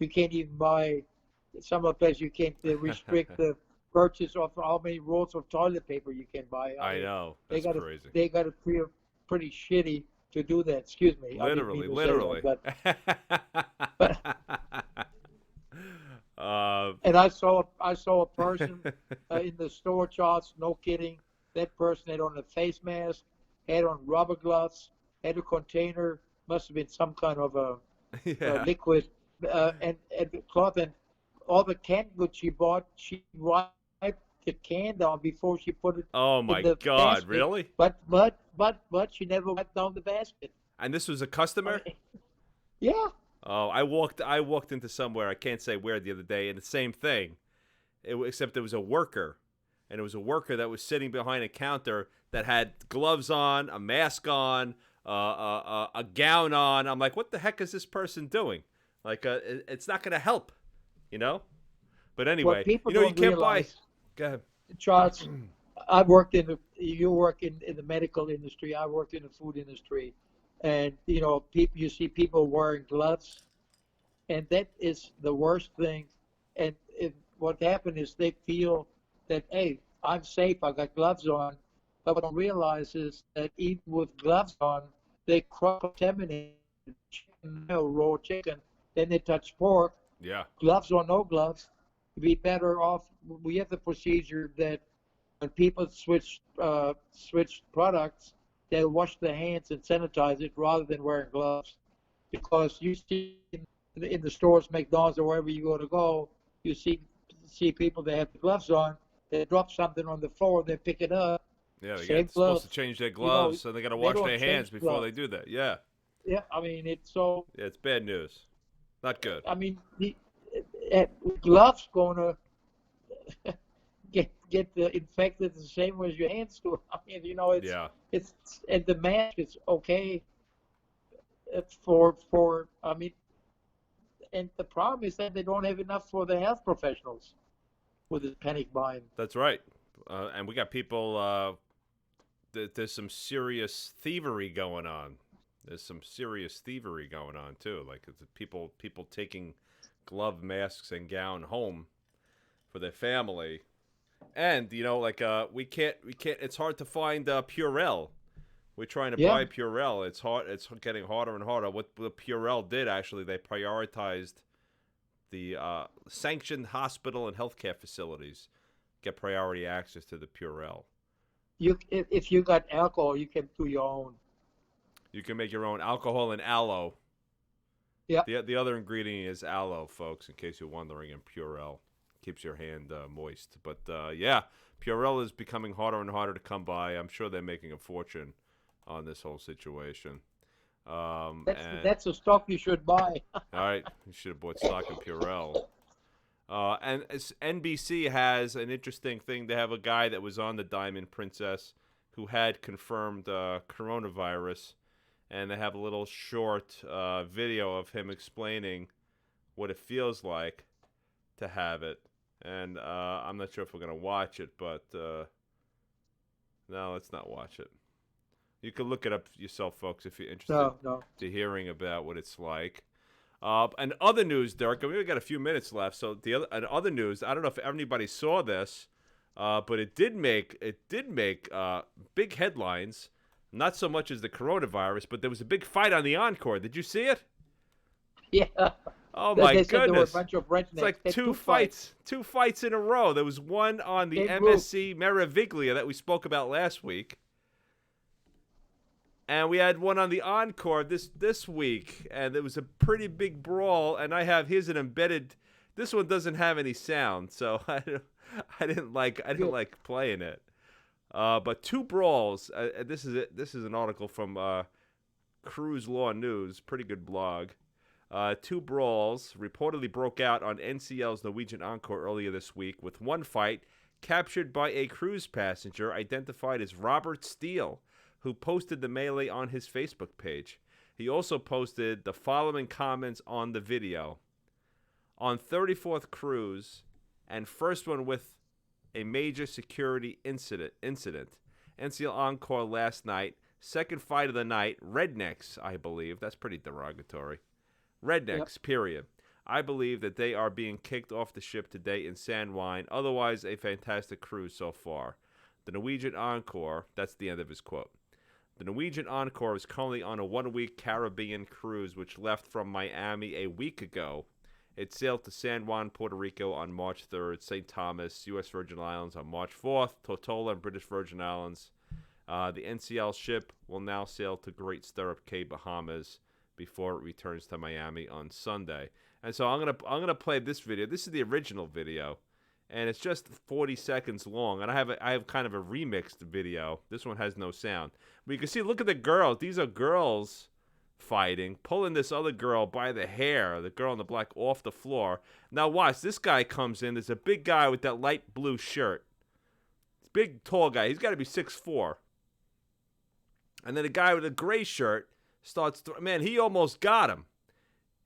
You can't even buy. Some of the places you can't restrict the purchase of how many rolls of toilet paper you can buy. I know. That's crazy. They got to feel pretty shitty to do that. Excuse me. Literally. I didn't mean to say that, but and I saw a person in the store, Charles. No kidding. That person had on a face mask, had on rubber gloves, had a container. Must have been some kind of a liquid, and the cloth, and all the canned goods she bought. She wiped the can down before she put it. Oh my in the God! basket. Really? But she never wiped down the basket. And this was a customer? Yeah. Oh, I walked into somewhere, I can't say where, the other day, and the same thing. Except there was a worker, and it was a worker that was sitting behind a counter that had gloves on, a mask on, a gown on. I'm like, what the heck is this person doing? Like, it's not going to help, But anyway, you can't buy. Go ahead. Charles, you work in the medical industry. I worked in the food industry, and you see people wearing gloves, and that is the worst thing. And what happened is they feel that, hey, I'm safe, I got gloves on, but what they don't realize is that even with gloves on, they cross-contaminate chicken, raw chicken, then they touch pork. Yeah. Gloves or no gloves, you'd be better off. We have the procedure that when people switch products, they'll wash their hands and sanitize it rather than wearing gloves. Because you see in the stores, McDonald's or wherever you go, you see people that have the gloves on, they drop something on the floor, they pick it up. Yeah, they're supposed to change their gloves, so they got to wash their hands before they do that. Yeah. Yeah, it's so. Yeah, it's bad news. Not good. The gloves gonna get infected the same way as your hands do. It's and the mask is okay. And the problem is that they don't have enough for the health professionals with the panic buying. That's right. And we got people, there's some serious thievery going on. There's some serious thievery going on, too. Like, people taking glove, masks, and gown home for their family. And, we can't, it's hard to find Purell. We're trying to buy Purell. It's hard. It's getting harder and harder. What the Purell did, actually, they prioritized the sanctioned hospital and healthcare facilities get priority access to the Purell. If you got alcohol, you can do your own. You can make your own alcohol and aloe. Yeah. The other ingredient is aloe, folks, in case you're wondering, in Purell. Keeps your hand moist. But, Purell is becoming harder and harder to come by. I'm sure they're making a fortune on this whole situation. That's a stock you should buy. All right. You should have bought stock in Purell. And NBC has an interesting thing. They have a guy that was on the Diamond Princess who had confirmed coronavirus. and they have a little short video of him explaining what it feels like to have it. And I'm not sure if we're going to watch it, but no, let's not watch it. You can look it up yourself, folks, if you're interested to hearing about what it's like. And other news, Dirk, we got a few minutes left. So other news, I don't know if anybody saw this, but it did make big headlines. Not so much as the coronavirus, but there was a big fight on the Encore. Did you see it? Yeah. Oh my goodness! There were a bunch of rednecks. It's like two fights in a row. There was one on the MSC Meraviglia that we spoke about last week. And we had one on the Encore this week, and it was a pretty big brawl. And here's an embedded. This one doesn't have any sound, so I didn't like playing it. But two brawls. This is it. This is an article from Cruise Law News, pretty good blog. Two brawls reportedly broke out on NCL's Norwegian Encore earlier this week, with one fight captured by a cruise passenger identified as Robert Steele, who posted the melee on his Facebook page. He also posted the following comments on the video. On 34th cruise, and first one with a major security incident. NCL Encore last night, second fight of the night, rednecks, I believe. That's pretty derogatory. Rednecks, period. I believe that they are being kicked off the ship today in San Juan. Otherwise, a fantastic cruise so far. The Norwegian Encore, that's the end of his quote. The Norwegian Encore is currently on a 1-week Caribbean cruise which left from Miami a week ago. It sailed to San Juan, Puerto Rico on March 3rd, St. Thomas, U.S. Virgin Islands on March 4th, Tortola and British Virgin Islands. The NCL ship will now sail to Great Stirrup Cay, Bahamas, before it returns to Miami on Sunday. And so I'm gonna play this video. This is the original video, and it's just 40 seconds long. And I have kind of a remixed video. This one has no sound. But you can see, look at the girls. These are girls fighting, pulling this other girl by the hair, the girl in the black, off the floor. Now watch, this guy comes in. There's a big guy with that light blue shirt. Big, tall guy. He's got to be 6'4". And then a guy with a gray shirt starts, man, he almost got him.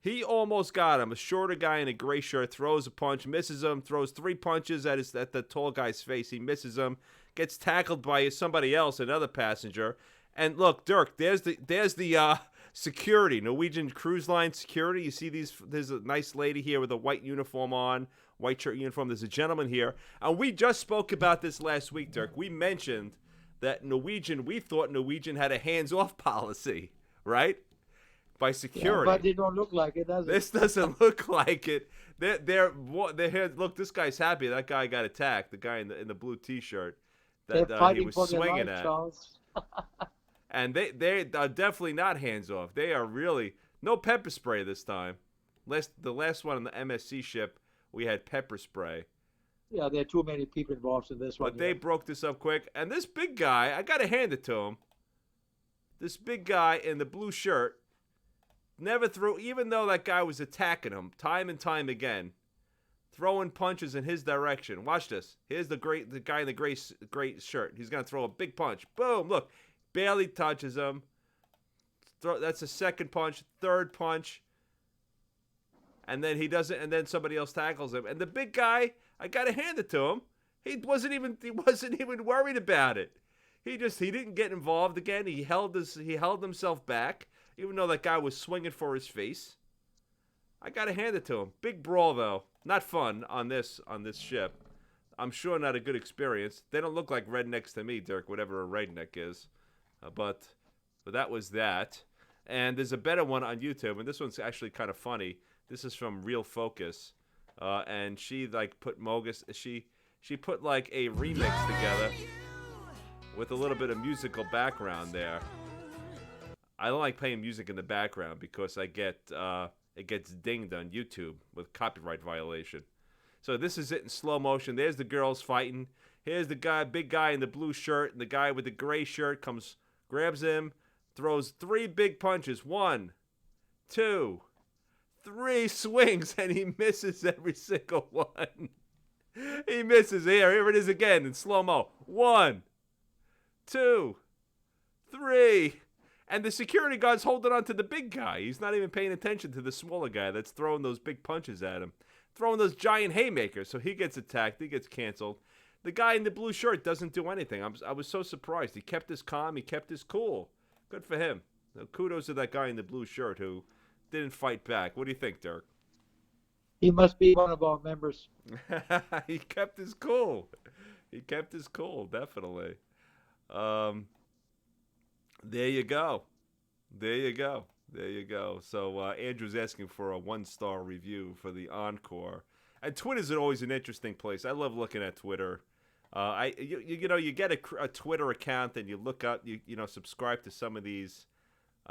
A shorter guy in a gray shirt throws a punch, misses him, throws 3 punches at the tall guy's face. He misses him, gets tackled by somebody else, another passenger. And look, Dirk, there's the security, Norwegian Cruise Line security. You see there's a nice lady here with a white uniform on, white shirt uniform. There's a gentleman here. And we just spoke about this last week, Dirk. We mentioned that we thought Norwegian had a hands-off policy, right? By security. Yeah, but it don't look like it, does it? This doesn't look like it. Look, this guy's happy. That guy got attacked. The guy in the blue T-shirt that he was swinging at. Charles. And they are definitely not hands off. They are really no pepper spray this time. The last one on the MSC ship, we had pepper spray. Yeah, there are too many people involved in this one. But they broke this up quick. And this big guy, I got to hand it to him. This big guy in the blue shirt never threw, even though that guy was attacking him time and time again, throwing punches in his direction. Watch this. Here's the guy in the gray shirt. He's going to throw a big punch. Boom, look. Barely touches him. That's a second punch, third punch. And then he doesn't, and then somebody else tackles him. And the big guy, I got to hand it to him. He wasn't even worried about it. He didn't get involved again. He held himself back, even though that guy was swinging for his face. I got to hand it to him. Big brawl though. Not fun on this ship. I'm sure not a good experience. They don't look like rednecks to me, Dirk, whatever a redneck is. But that was that. And there's a better one on YouTube, and this one's actually kind of funny. This is from Real Focus. And she put Mogus, she put like a remix together with a little bit of musical background there. I don't like playing music in the background because it gets dinged on YouTube with copyright violation. So this is it in slow motion. There's the girls fighting. Here's the big guy in the blue shirt, and the guy with the gray shirt grabs him, throws 3 big punches. 1, 2, 3 swings, and he misses every single one. He misses. Here it is again in slow-mo. 1, 2, 3. And the security guard's holding on to the big guy. He's not even paying attention to the smaller guy that's throwing those big punches at him. Throwing those giant haymakers. So he gets attacked. He gets canceled. The guy in the blue shirt doesn't do anything. I was so surprised. He kept his calm. He kept his cool. Good for him. Kudos to that guy in the blue shirt who didn't fight back. What do you think, Dirk? He must be one of our members. He kept his cool. He kept his cool, definitely. There you go. There you go. There you go. So Andrew's asking for a 1-star review for the Encore. And Twitter's always an interesting place. I love looking at Twitter. You get a Twitter account and you look up, subscribe to some of these.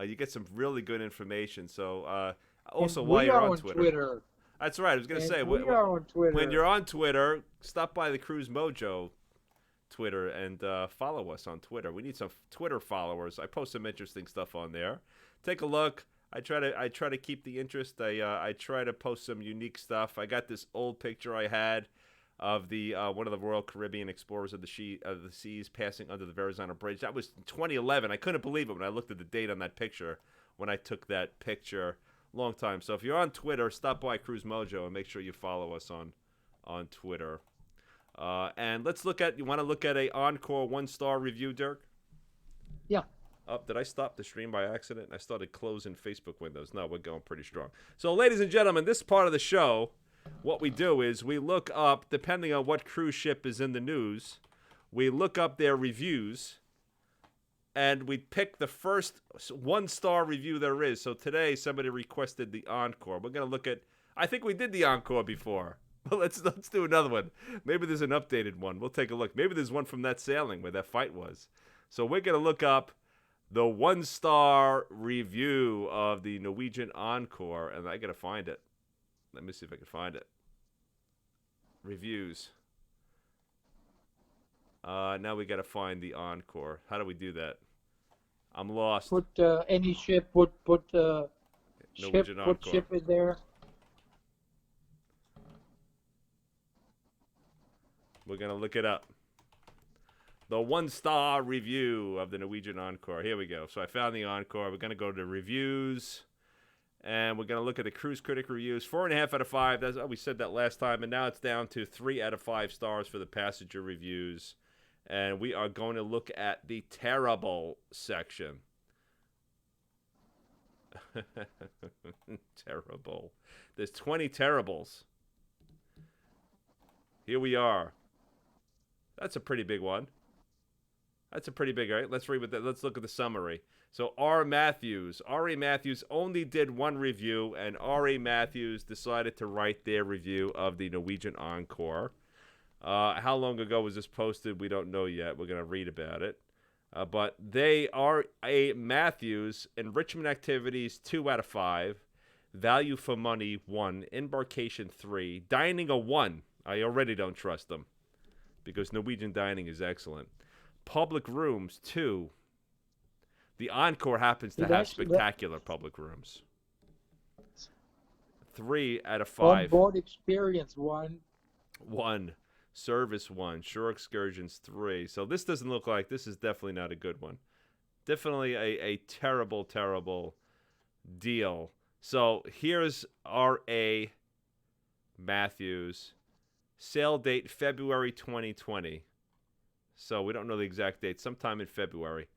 You get some really good information. So also while you're on Twitter. That's right. I was going to say, we are on Twitter. When you're on Twitter, stop by the Cruise Mojo Twitter and follow us on Twitter. We need some Twitter followers. I post some interesting stuff on there. Take a look. I try to keep the interest. I try to post some unique stuff. I got this old picture I had of the one of the Royal Caribbean explorers of the seas passing under the Verrazano Bridge. That was 2011. I couldn't believe it when I looked at the date on that picture when I took that picture. Long time. So if you're on Twitter, stop by Cruise Mojo and make sure you follow us on Twitter. And you want to look at a Encore 1-star review, Dirk? Yeah. Oh, did I stop the stream by accident? I started closing Facebook windows. No, we're going pretty strong. So ladies and gentlemen, this part of the show, what we do is we look up, depending on what cruise ship is in the news, we look up their reviews. And we pick the first 1-star review there is. So today, somebody requested the Encore. We're going to look at... I think we did the Encore before. But let's do another one. Maybe there's an updated one. We'll take a look. Maybe there's one from that sailing where that fight was. So we're going to look up the 1-star review of the Norwegian Encore. And I got to find it. Let me see if I can find it. Reviews. Now we got to find the Encore. How do we do that? I'm lost. Put any ship. Put Norwegian Encore. Put ship in there. We're gonna look it up. The 1-star review of the Norwegian Encore. Here we go. So I found the Encore. We're gonna go to reviews, and we're gonna look at the Cruise Critic reviews. 4.5 out of 5. That's we said that last time, and now it's down to 3 out of 5 stars for the passenger reviews. And we are going to look at the terrible section. Terrible. There's 20 terribles. Here we are. That's a pretty big one. That's a pretty big, right? Let's read with that. Let's look at the summary. So Ari Matthews only did one review, and Ari Matthews decided to write their review of the Norwegian Encore. How long ago was this posted? We don't know yet. We're going to read about it. But they are a Matthews, enrichment activities 2 out of 5, value for money 1, embarkation 3, dining a 1. I already don't trust them because Norwegian dining is excellent. Public rooms 2. The Encore happens to have spectacular public rooms. 3 out of 5. On-board experience 1. 1. Service 1, shore excursions 3. So this doesn't look like this is definitely not a good one. Definitely a terrible, terrible deal. So here's R.A. Matthews. Sail date February 2020. So we don't know the exact date. Sometime in February.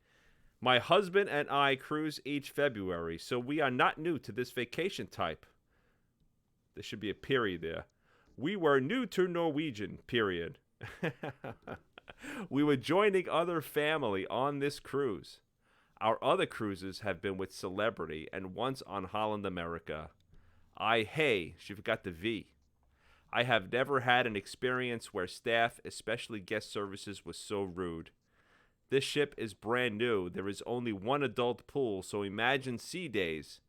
My husband and I cruise each February, so we are not new to this vacation type. There should be a period there. We were new to Norwegian, period. We were joining other family on this cruise. Our other cruises have been with celebrity and once on Holland America. She forgot the V. I have never had an experience where staff, especially guest services, was so rude. This ship is brand new. There is only one adult pool, so imagine sea days.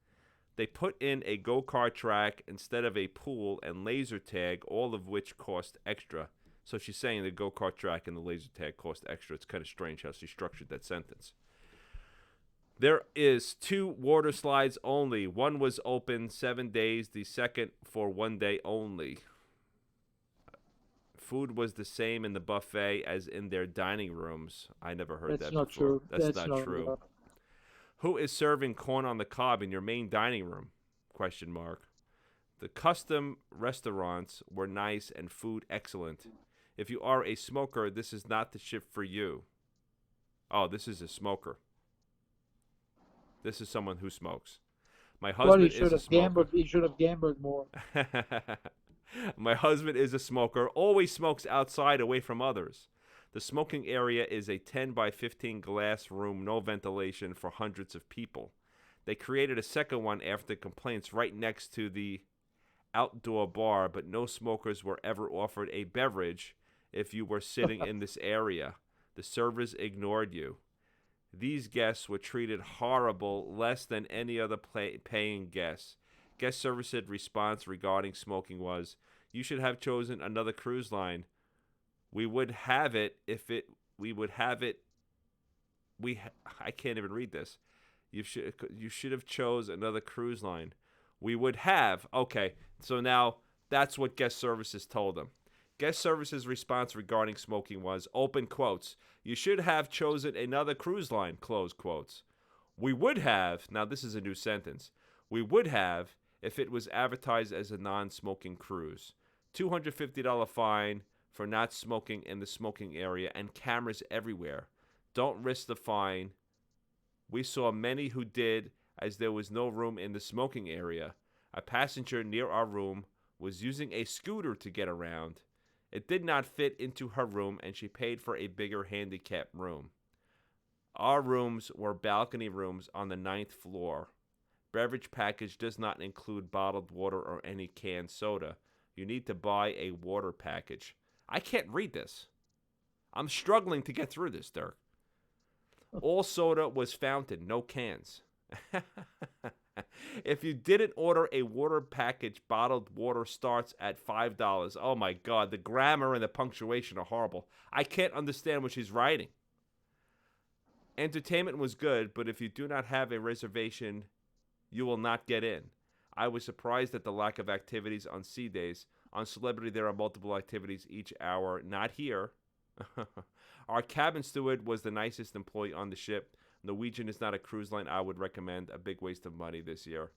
They put in a go-kart track instead of a pool and laser tag, all of which cost extra. So she's saying the go-kart track and the laser tag cost extra. It's kind of strange how she structured that sentence. There is 2 water slides only. One was open 7 days, the second for 1 day only. Food was the same in the buffet as in their dining rooms. I never heard that before. That's not true. That's not true. Who is serving corn on the cob in your main dining room? Question mark. The custom restaurants were nice and food excellent. If you are a smoker, this is not the ship for you. Oh, this is a smoker. This is someone who smokes. My husband is a smoker. He should have gambled more. My husband is a smoker, always smokes outside away from others. The smoking area is a 10 by 15 glass room, no ventilation for hundreds of people. They created a second one after complaints right next to the outdoor bar, but no smokers were ever offered a beverage if you were sitting in this area. The servers ignored you. These guests were treated horrible, less than any other paying guests. Guest service's response regarding smoking was, "You should have chosen another cruise line. We would have it if it. We would have it. I can't even read this. You should have chose another cruise line. We would have." Okay, so now that's what guest services told them. Guest services response regarding smoking was, open quotes, "You should have chosen another cruise line," close quotes. We would have, now this is a new sentence, we would have if it was advertised as a non-smoking cruise. $250 fine for not smoking in the smoking area and cameras everywhere. Don't risk the fine. We saw many who did, as there was no room in the smoking area. A passenger near our room was using a scooter to get around. It did not fit into her room, and she paid for a bigger handicapped room. Our rooms were balcony rooms on the 9th floor. Beverage package does not include bottled water or any canned soda. You need to buy a water package. I can't read this. I'm struggling to get through this, Dirk. All soda was fountain, no cans. If you didn't order a water package, bottled water starts at $5. Oh my God, the grammar and the punctuation are horrible. I can't understand what she's writing. Entertainment was good, but if you do not have a reservation, you will not get in. I was surprised at the lack of activities on sea days. On Celebrity, there are multiple activities each hour. Not here. Our cabin steward was the nicest employee on the ship. Norwegian is not a cruise line I would recommend. A big waste of money this year.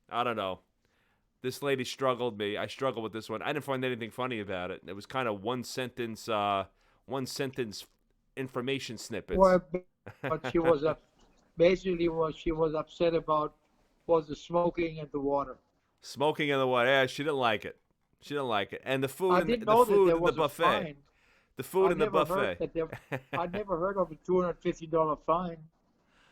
I don't know. This lady struggled me. I struggled with this one. I didn't find anything funny about it. It was kind of one sentence information snippets. Well, but she was basically what she was upset about was the smoking and the water. Smoking in the water. Yeah, she didn't like it. She didn't like it. And the food, I in didn't the know that food there in the was a buffet. fine. The food in the buffet. I'd never heard of a $250 fine.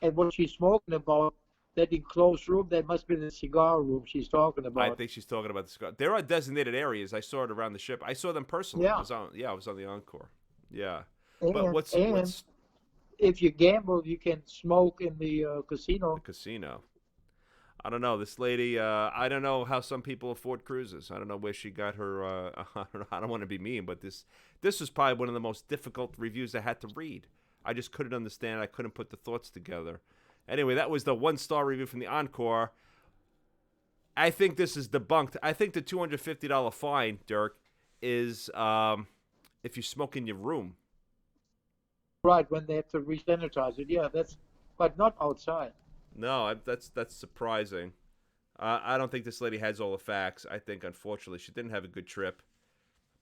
And what she's smoking about, that enclosed room, that must be the cigar room she's talking about. I think she's talking about the cigar. There are designated areas. I saw it around the ship. I saw them personally. Yeah. I was on the Encore. Yeah. And, but what's if you gamble, you can smoke in the casino. The casino. I don't know. This lady, I don't know how some people afford cruises. I don't know where she got her, I don't want to be mean, but this was probably one of the most difficult reviews I had to read. I just couldn't understand. I couldn't put the thoughts together. Anyway, that was the 1-star review from the Encore. I think this is debunked. I think the $250 fine, Dirk, is if you smoke in your room. Right, when they have to re-sanitize it. Yeah, but not outside. No, that's surprising. I don't think this lady has all the facts. I think, unfortunately, she didn't have a good trip.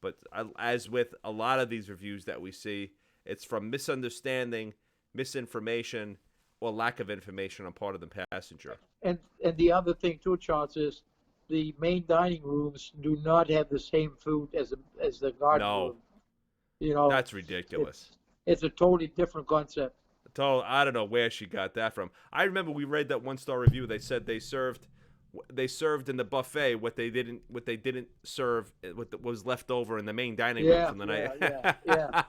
But as with a lot of these reviews that we see, it's from misunderstanding, misinformation, or lack of information on part of the passenger. And the other thing too, Charles, is the main dining rooms do not have the same food as the garden room. You know, that's ridiculous. It's a totally different concept. I don't know where she got that from. I remember we read that 1-star review. They said they served in the buffet what they didn't serve, what was left over in the main dining room from the night. Yeah.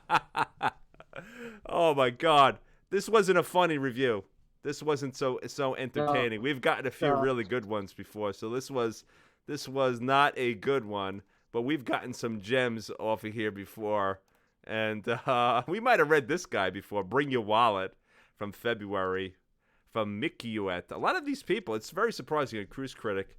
Oh my God, this wasn't a funny review. This wasn't so entertaining. No. We've gotten a few really good ones before, so this was not a good one. But we've gotten some gems off of here before. And we might have read this guy before, Bring Your Wallet, from February, from Mickey Uet. A lot of these people, it's very surprising, a cruise critic,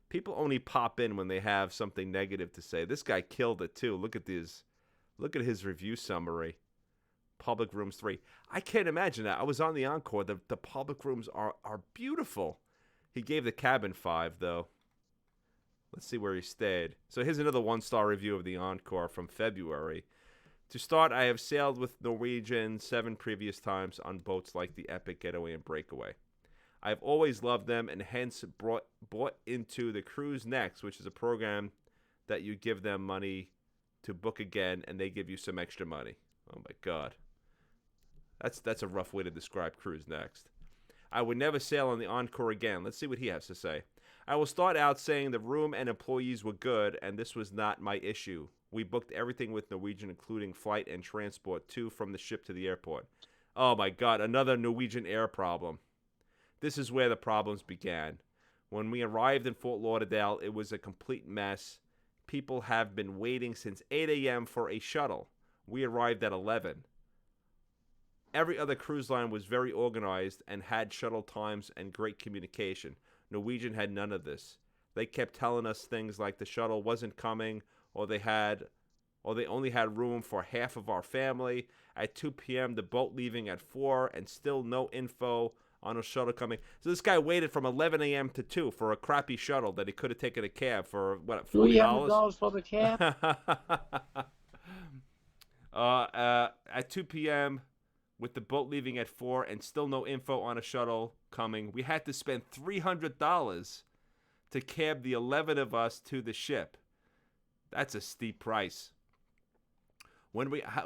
people only pop in when they have something negative to say. This guy killed it, too. Look at his review summary. public rooms 3. I can't imagine that. I was on the Encore. The public rooms are beautiful. He gave the cabin 5, though. Let's see where he stayed. So here's another 1-star review of the Encore from February. To start, I have sailed with Norwegian 7 previous times on boats like the Epic, Getaway, and Breakaway. I've always loved them and hence bought into the Cruise Next, which is a program that you give them money to book again and they give you some extra money. Oh my God. That's a rough way to describe Cruise Next. I would never sail on the Encore again. Let's see what he has to say. I will start out saying the room and employees were good, and this was not my issue. We booked everything with Norwegian, including flight and transport, too, from the ship to the airport. Oh, my God, another Norwegian Air problem. This is where the problems began. When we arrived in Fort Lauderdale, it was a complete mess. People have been waiting since 8 a.m. for a shuttle. We arrived at 11. Every other cruise line was very organized and had shuttle times and great communication. Norwegian had none of this. They kept telling us things like the shuttle wasn't coming, or they only had room for half of our family. At 2 p.m., the boat leaving at 4, and still no info on a shuttle coming. So this guy waited from 11 a.m. to 2 for a crappy shuttle that he could have taken a cab for, what, $40? $300 for the cab? At 2 p.m., with the boat leaving at 4 and still no info on a shuttle coming, we had to spend $300 to cab the 11 of us to the ship. That's a steep price.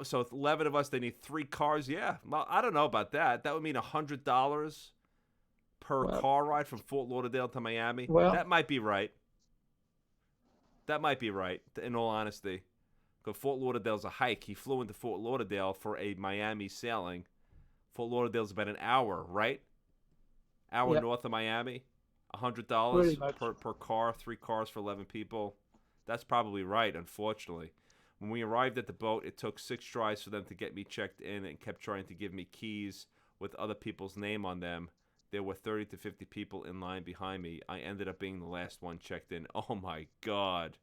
So 11 of us, they need 3 cars. Yeah, well, I don't know about that. That would mean $100 per car ride from Fort Lauderdale to Miami. That might be right. That might be right, in all honesty. Because Fort Lauderdale's a hike. He flew into Fort Lauderdale for a Miami sailing. Fort Lauderdale's about an hour, right? Hour north of Miami. $100 per car, 3 cars for 11 people. That's probably right, unfortunately. When we arrived at the boat, it took 6 tries for them to get me checked in and kept trying to give me keys with other people's name on them. There were 30 to 50 people in line behind me. I ended up being the last one checked in. Oh, my God.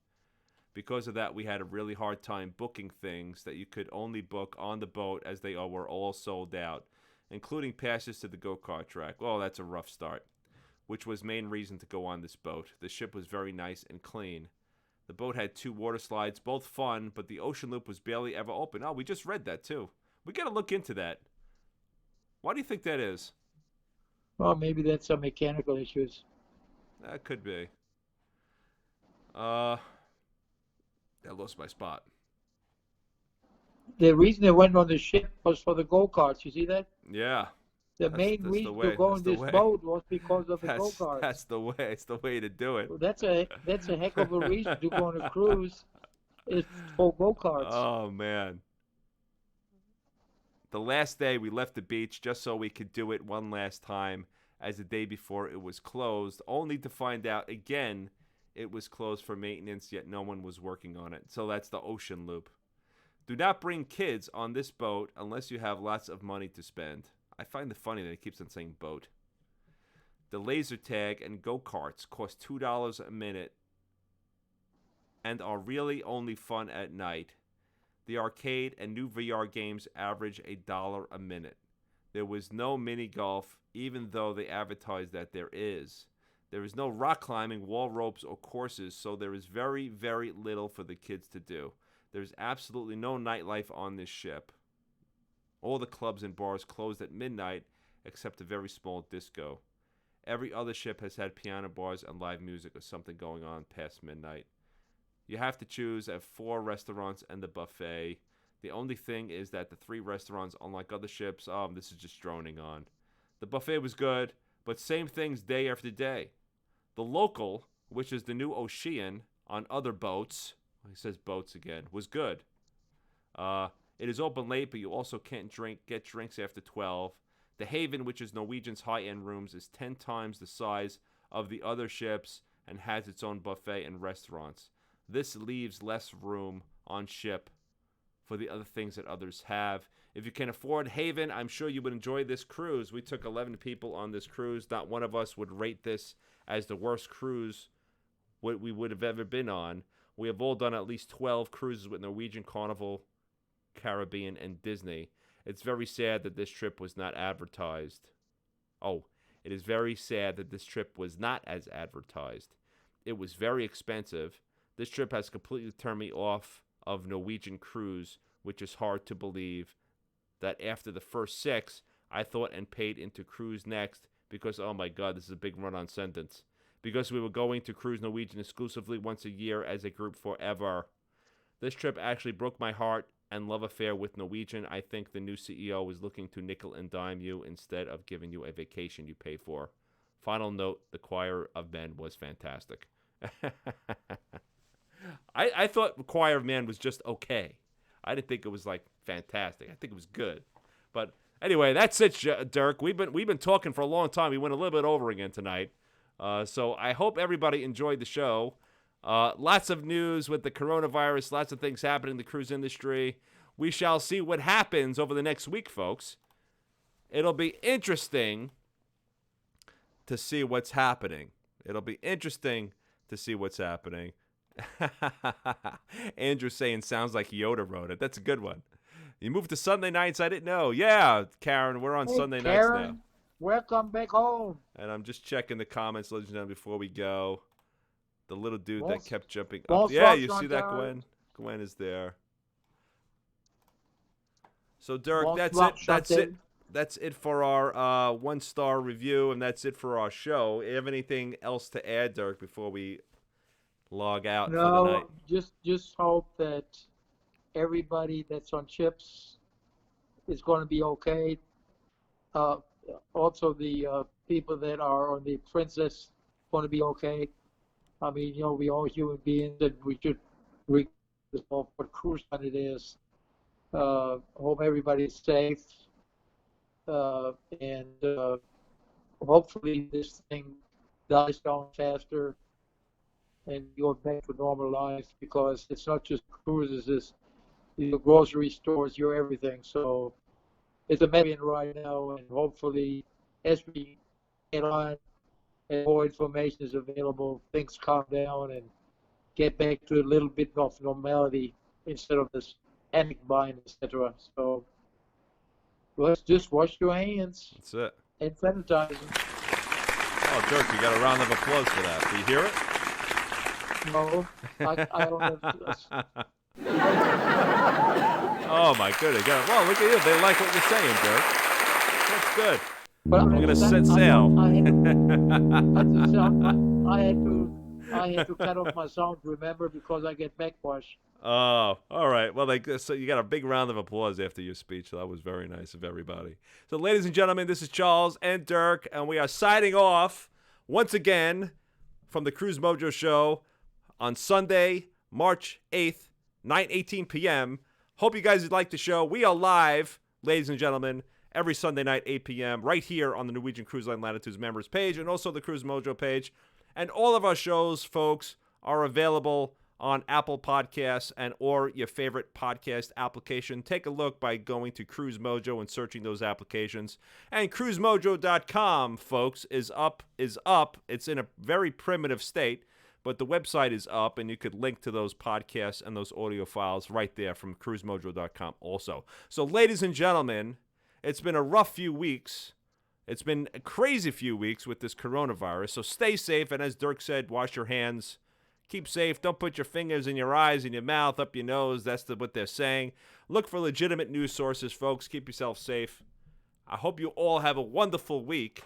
Because of that, we had a really hard time booking things that you could only book on the boat as they were all sold out, including passes to the go-kart track. Oh, that's a rough start, which was main reason to go on this boat. The ship was very nice and clean. The boat had 2 water slides, both fun, but the ocean loop was barely ever open. Oh, we just read that, too. We got to look into that. Why do you think that is? Well, maybe that's some mechanical issues. That could be. I lost my spot. The reason they went on the ship was for the go-karts. You see that? Yeah. The main reason to go on this boat was because of the go-karts. That's the way. It's the way to do it. Well, that's a heck of a reason to go on a cruise. It's for go-karts. Oh, man. The last day, we left the beach just so we could do it one last time, as the day before it was closed, only to find out again it was closed for maintenance, yet no one was working on it. So that's the ocean loop. Do not bring kids on this boat unless you have lots of money to spend. I find it funny that it keeps on saying boat. The laser tag and go-karts cost $2 a minute and are really only fun at night. The arcade and new VR games average $1 a minute. There was no mini golf, even though they advertise that there is. There is no rock climbing, wall ropes, or courses, so there is very, very little for the kids to do. There's absolutely no nightlife on this ship. All the clubs and bars closed at midnight, except a very small disco. Every other ship has had piano bars and live music or something going on past midnight. You have to choose at 4 restaurants and the buffet. The only thing is that the 3 restaurants, unlike other ships, this is just droning on. The buffet was good, but same things day after day. The local, which is the new Ocean on other boats, he says boats again, was good. It is open late, but you also can't get drinks after 12. The Haven, which is Norwegian's high-end rooms, is 10 times the size of the other ships and has its own buffet and restaurants. This leaves less room on ship for the other things that others have. If you can afford Haven, I'm sure you would enjoy this cruise. We took 11 people on this cruise. Not one of us would rate this as the worst cruise we would have ever been on. We have all done at least 12 cruises with Norwegian, Carnival, Caribbean, and Disney. It's very sad that this trip was not advertised. Oh, it is very sad that this trip was not as advertised. It was very expensive. This trip has completely turned me off of Norwegian cruise, which is hard to believe that after the first 6, I thought and paid into cruise next because, oh my God, this is a big run-on sentence. Because we were going to cruise Norwegian exclusively once a year as a group forever. This trip actually broke my heart and love affair with Norwegian. I think the new CEO is looking to nickel and dime you instead of giving you a vacation you pay for. Final note, the Choir of Men was fantastic. I thought the Choir of Men was just okay. I didn't think it was like fantastic. I think it was good. But anyway, that's it, Dirk. We've been talking for a long time. We went a little bit over again tonight. So I hope everybody enjoyed the show. Lots of news with the coronavirus, lots of things happening in the cruise industry. We shall see what happens over the next week, folks. It'll be interesting to see what's happening. Andrew saying sounds like Yoda wrote it. That's a good one. You moved to Sunday nights, I didn't know. Yeah, Karen, we're on Sunday nights now. Welcome back home. And I'm just checking the comments, ladies and gentlemen, before we go. The little dude that kept jumping up. Yeah, you see that, Gwen? Gwen is there. So, Dirk, that's it. That's it for our 1-star review, and that's it for our show. You have anything else to add, Dirk, before we log out for the night? No, just hope that everybody that's on ships is going to be okay. Also, the people that are on the Princess going to be okay. I mean, we all human beings, and we should regardless of what cruise line it is. Hope everybody's safe, and hopefully this thing dies down faster and go back to normal life, because it's not just cruises, it's your grocery stores, your everything. So it's a mess right now, and hopefully as we get on and more information is available, things calm down and get back to a little bit of normality instead of this panic buying, etc. So let's just wash your hands. That's it. And sanitize them. Oh, Dirk, you got a round of applause for that. Do you hear it? No, I don't have Oh, my goodness. Well, look at you. They like what you're saying, Dirk. That's good. But I'm going to set sail. I had to cut off my sound, remember, because I get backwash. Oh, all right. Well, so you got a big round of applause after your speech. That was very nice of everybody. So, ladies and gentlemen, this is Charles and Dirk, and we are signing off once again from the Cruise Mojo Show on Sunday, March 8th, 9:18 p.m. Hope you guys like the show. We are live, ladies and gentlemen, every Sunday night, 8 p.m., right here on the Norwegian Cruise Line Latitudes members page and also the Cruise Mojo page. And all of our shows, folks, are available on Apple Podcasts and or your favorite podcast application. Take a look by going to Cruise Mojo and searching those applications. And cruisemojo.com, folks, is up. It's in a very primitive state, but the website is up, and you could link to those podcasts and those audio files right there from cruisemojo.com also. So, ladies and gentlemen, it's been a rough few weeks. It's been a crazy few weeks with this coronavirus, so stay safe, and as Dirk said, wash your hands. Keep safe. Don't put your fingers in your eyes, in your mouth, up your nose. That's what they're saying. Look for legitimate news sources, folks. Keep yourself safe. I hope you all have a wonderful week,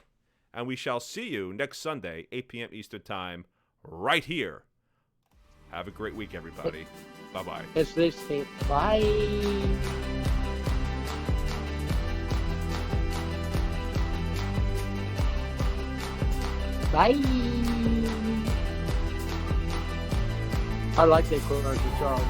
and we shall see you next Sunday, 8 p.m. Eastern Time, right here. Have a great week, everybody. Bye-bye. As they say, bye. Bye. I like that commercial, Charles.